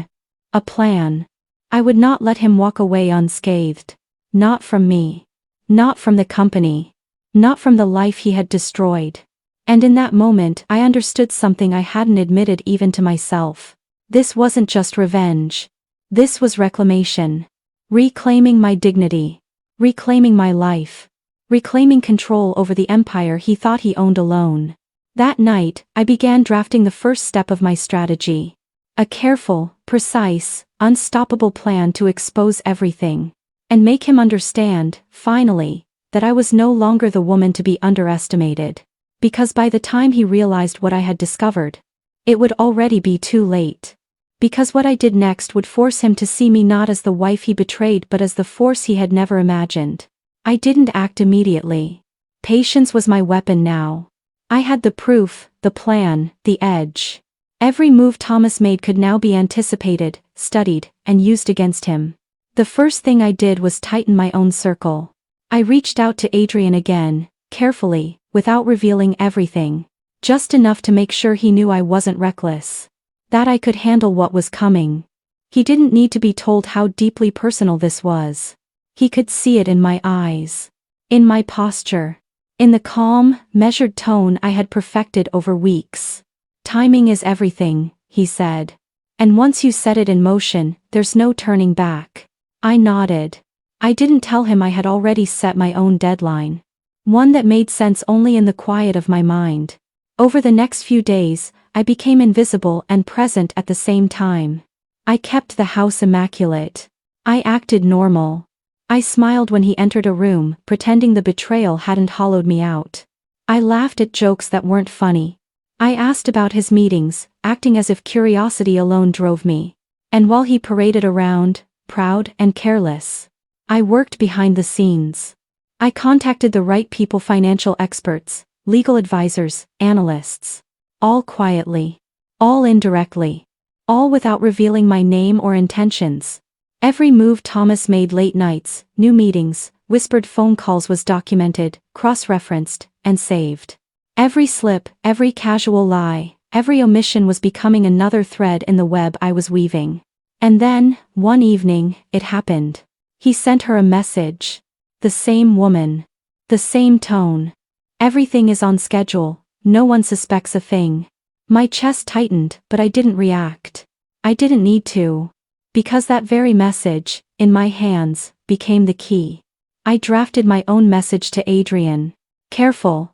A plan. I would not let him walk away unscathed. Not from me. Not from the company. Not from the life he had destroyed. And in that moment I understood something I hadn't admitted even to myself. This wasn't just revenge. This was reclamation. Reclaiming my dignity. Reclaiming my life. Reclaiming control over the empire he thought he owned alone. That night, I began drafting the first step of my strategy. A careful, precise, unstoppable plan to expose everything. And make him understand, finally, that I was no longer the woman to be underestimated. Because by the time he realized what I had discovered, it would already be too late. Because what I did next would force him to see me not as the wife he betrayed but as the force he had never imagined. I didn't act immediately. Patience was my weapon now. I had the proof, the plan, the edge. Every move Thomas made could now be anticipated, studied, and used against him. The first thing I did was tighten my own circle. I reached out to Adrian again, carefully, without revealing everything. Just enough to make sure he knew I wasn't reckless. That I could handle what was coming. He didn't need to be told how deeply personal this was. He could see it in my eyes. In my posture. In the calm, measured tone I had perfected over weeks. Timing is everything, he said. And once you set it in motion, there's no turning back. I nodded. I didn't tell him I had already set my own deadline. One that made sense only in the quiet of my mind. Over the next few days, I became invisible and present at the same time. I kept the house immaculate. I acted normal. I smiled when he entered a room, pretending the betrayal hadn't hollowed me out. I laughed at jokes that weren't funny. I asked about his meetings, acting as if curiosity alone drove me. And while he paraded around, proud and careless, I worked behind the scenes. I contacted the right people, financial experts, legal advisors, analysts. All quietly. All indirectly. All without revealing my name or intentions. Every move Thomas made, late nights, new meetings, whispered phone calls, was documented, cross-referenced, and saved. Every slip, every casual lie, every omission was becoming another thread in the web I was weaving. And then, one evening, it happened. He sent her a message. The same woman. The same tone. Everything is on schedule, no one suspects a thing. My chest tightened, but I didn't react. I didn't need to. Because that very message, in my hands, became the key. I drafted my own message to Adrian. Careful.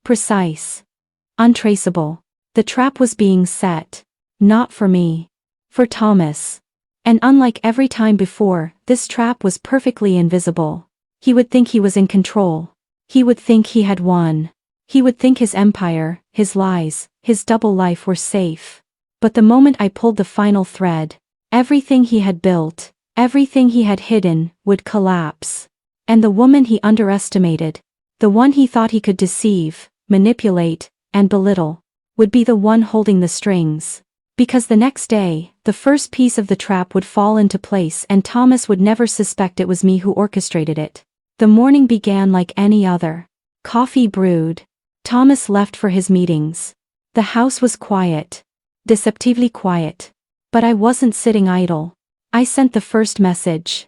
Precise. Untraceable. The trap was being set. Not for me. For Thomas. And unlike every time before, this trap was perfectly invisible. He would think he was in control. He would think he had won. He would think his empire, his lies, his double life were safe. But the moment I pulled the final thread, everything he had built, everything he had hidden, would collapse. And the woman he underestimated, the one he thought he could deceive, manipulate, and belittle, would be the one holding the strings. Because the next day, the first piece of the trap would fall into place and Thomas would never suspect it was me who orchestrated it. The morning began like any other. Coffee brewed. Thomas left for his meetings. The house was quiet. Deceptively quiet. But I wasn't sitting idle. I sent the first message.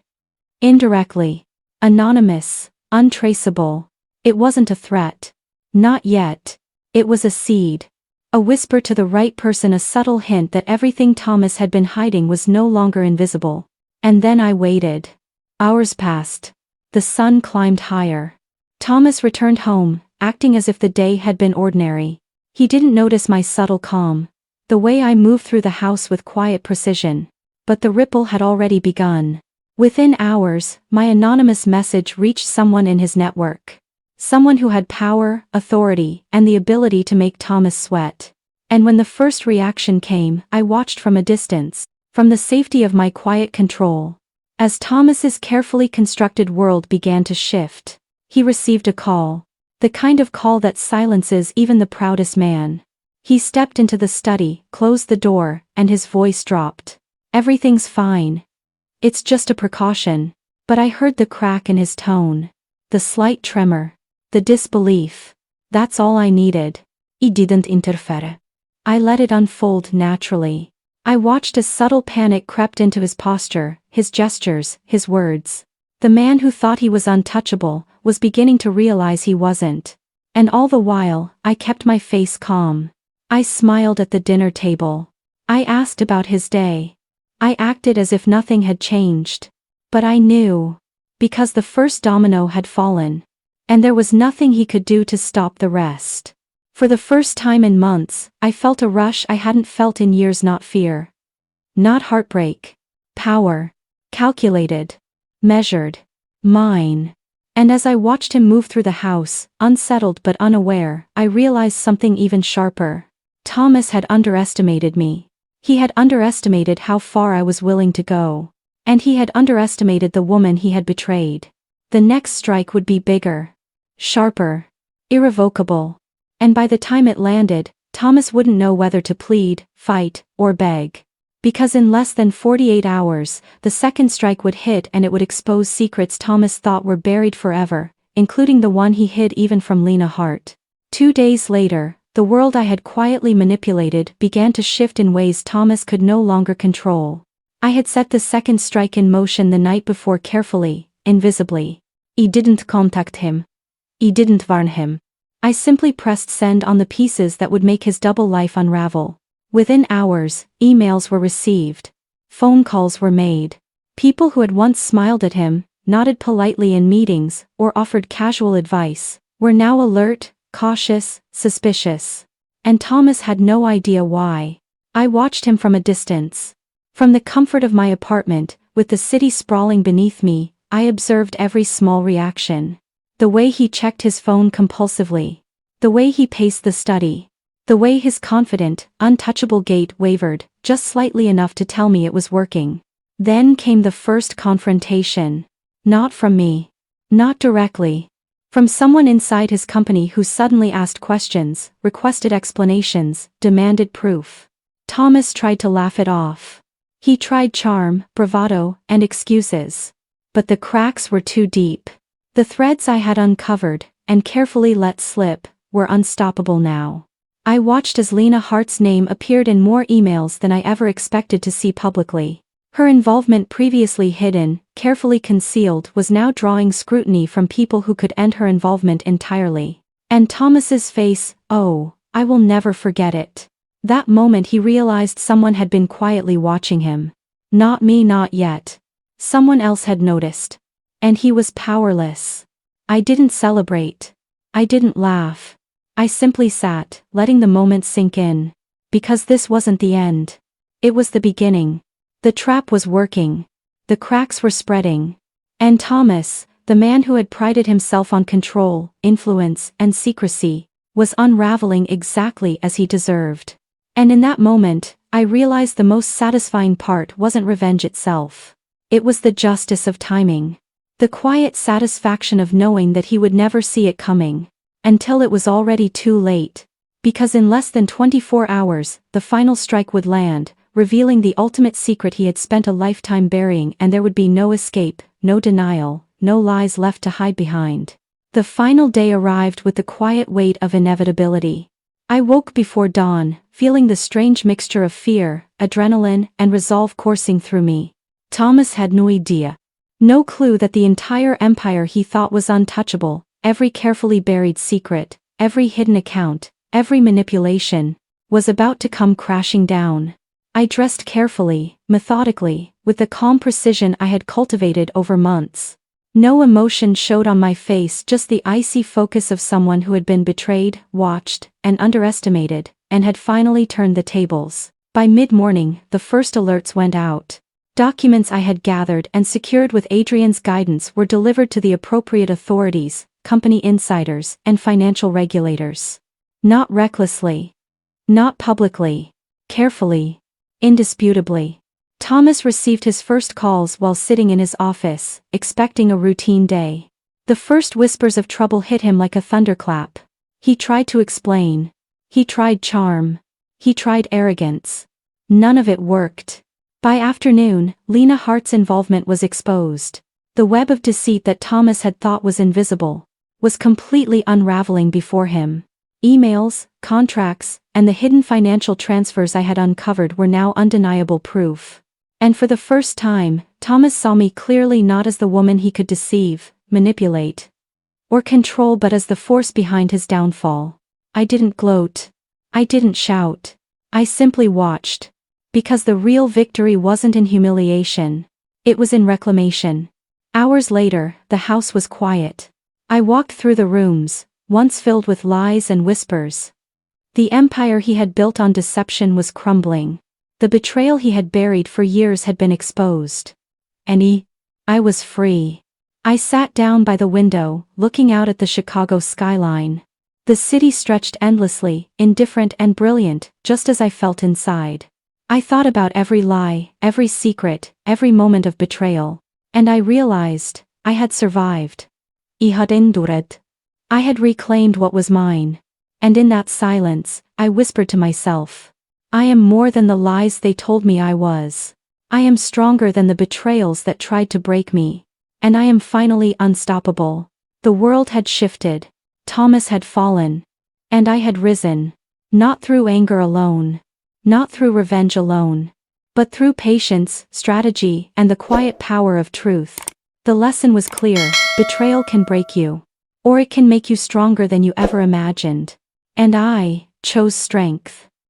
Indirectly. Anonymous. Untraceable. It wasn't a threat. Not yet. It was a seed. A whisper to the right person, a subtle hint that everything Thomas had been hiding was no longer invisible. And then I waited. Hours passed. The sun climbed higher. Thomas returned home, acting as if the day had been ordinary. He didn't notice my subtle calm, the way I moved through the house with quiet precision. But the ripple had already begun. Within hours, my anonymous message reached someone in his network. Someone who had power, authority, and the ability to make Thomas sweat. And when the first reaction came, I watched from a distance, from the safety of my quiet control. As Thomas's carefully constructed world began to shift, he received a call. The kind of call that silences even the proudest man. He stepped into the study, closed the door, and his voice dropped. Everything's fine. It's just a precaution. But I heard the crack in his tone. The slight tremor. The disbelief. That's all I needed. I didn't interfere. I let it unfold naturally. I watched as subtle panic crept into his posture, his gestures, his words. The man who thought he was untouchable was beginning to realize he wasn't. And all the while, I kept my face calm. I smiled at the dinner table. I asked about his day. I acted as if nothing had changed. But I knew. Because the first domino had fallen. And there was nothing he could do to stop the rest. For the first time in months, I felt a rush I hadn't felt in years. Not fear. Not heartbreak. Power. Calculated. Measured. Mine. And as I watched him move through the house, unsettled but unaware, I realized something even sharper. Thomas had underestimated me. He had underestimated how far I was willing to go. And he had underestimated the woman he had betrayed. The next strike would be bigger. Sharper. Irrevocable. And by the time it landed, Thomas wouldn't know whether to plead, fight, or beg. Because in less than 48 hours, the second strike would hit and it would expose secrets Thomas thought were buried forever, including the one he hid even from Lena Hart. 2 days later, the world I had quietly manipulated began to shift in ways Thomas could no longer control. I had set the second strike in motion the night before carefully, invisibly. I didn't contact him. I didn't warn him. I simply pressed send on the pieces that would make his double life unravel. Within hours, emails were received. Phone calls were made. People who had once smiled at him, nodded politely in meetings, or offered casual advice, were now alert, cautious, suspicious. And Thomas had no idea why. I watched him from a distance. From the comfort of my apartment, with the city sprawling beneath me, I observed every small reaction. The way he checked his phone compulsively. The way he paced the study. The way his confident, untouchable gait wavered, just slightly enough to tell me it was working. Then came the first confrontation. Not from me. Not directly. From someone inside his company who suddenly asked questions, requested explanations, demanded proof. Thomas tried to laugh it off. He tried charm, bravado, and excuses. But the cracks were too deep. The threads I had uncovered, and carefully let slip, were unstoppable now. I watched as Lena Hart's name appeared in more emails than I ever expected to see publicly. Her involvement, previously hidden, carefully concealed, was now drawing scrutiny from people who could end her involvement entirely. And Thomas's face, oh, I will never forget it. That moment he realized someone had been quietly watching him. Not me, not yet. Someone else had noticed. And he was powerless. I didn't celebrate. I didn't laugh. I simply sat, letting the moment sink in. Because this wasn't the end. It was the beginning. The trap was working. The cracks were spreading. And Thomas, the man who had prided himself on control, influence, and secrecy, was unraveling exactly as he deserved. And in that moment, I realized the most satisfying part wasn't revenge itself. It was the justice of timing. The quiet satisfaction of knowing that he would never see it coming. Until it was already too late. Because in less than 24 hours, the final strike would land, revealing the ultimate secret he had spent a lifetime burying, and there would be no escape, no denial, no lies left to hide behind. The final day arrived with the quiet weight of inevitability. I woke before dawn, feeling the strange mixture of fear, adrenaline, and resolve coursing through me. Thomas had no idea. No clue that the entire empire he thought was untouchable, every carefully buried secret, every hidden account, every manipulation, was about to come crashing down. I dressed carefully, methodically, with the calm precision I had cultivated over months. No emotion showed on my face, just the icy focus of someone who had been betrayed, watched, and underestimated, and had finally turned the tables. By mid-morning, the first alerts went out. Documents I had gathered and secured with Adrian's guidance were delivered to the appropriate authorities, company insiders, and financial regulators. Not recklessly. Not publicly. Carefully. Indisputably. Thomas received his first calls while sitting in his office, expecting a routine day. The first whispers of trouble hit him like a thunderclap. He tried to explain. He tried charm. He tried arrogance. None of it worked. By afternoon, Lena Hart's involvement was exposed. The web of deceit that Thomas had thought was invisible was completely unraveling before him. Emails, contracts, and the hidden financial transfers I had uncovered were now undeniable proof. And for the first time, Thomas saw me clearly, not as the woman he could deceive, manipulate, or control, but as the force behind his downfall. I didn't gloat. I didn't shout. I simply watched. Because the real victory wasn't in humiliation. It was in reclamation. Hours later, the house was quiet. I walked through the rooms, once filled with lies and whispers. The empire he had built on deception was crumbling. The betrayal he had buried for years had been exposed. And I was free. I sat down by the window, looking out at the Chicago skyline. The city stretched endlessly, indifferent and brilliant, just as I felt inside. I thought about every lie, every secret, every moment of betrayal. And I realized, I had survived. I had endured. I had reclaimed what was mine. And in that silence, I whispered to myself, I am more than the lies they told me I was. I am stronger than the betrayals that tried to break me. And I am finally unstoppable. The world had shifted. Thomas had fallen. And I had risen. Not through anger alone. Not through revenge alone. But through patience, strategy, and the quiet power of truth. The lesson was clear: betrayal can break you. Or it can make you stronger than you ever imagined. And I chose strength.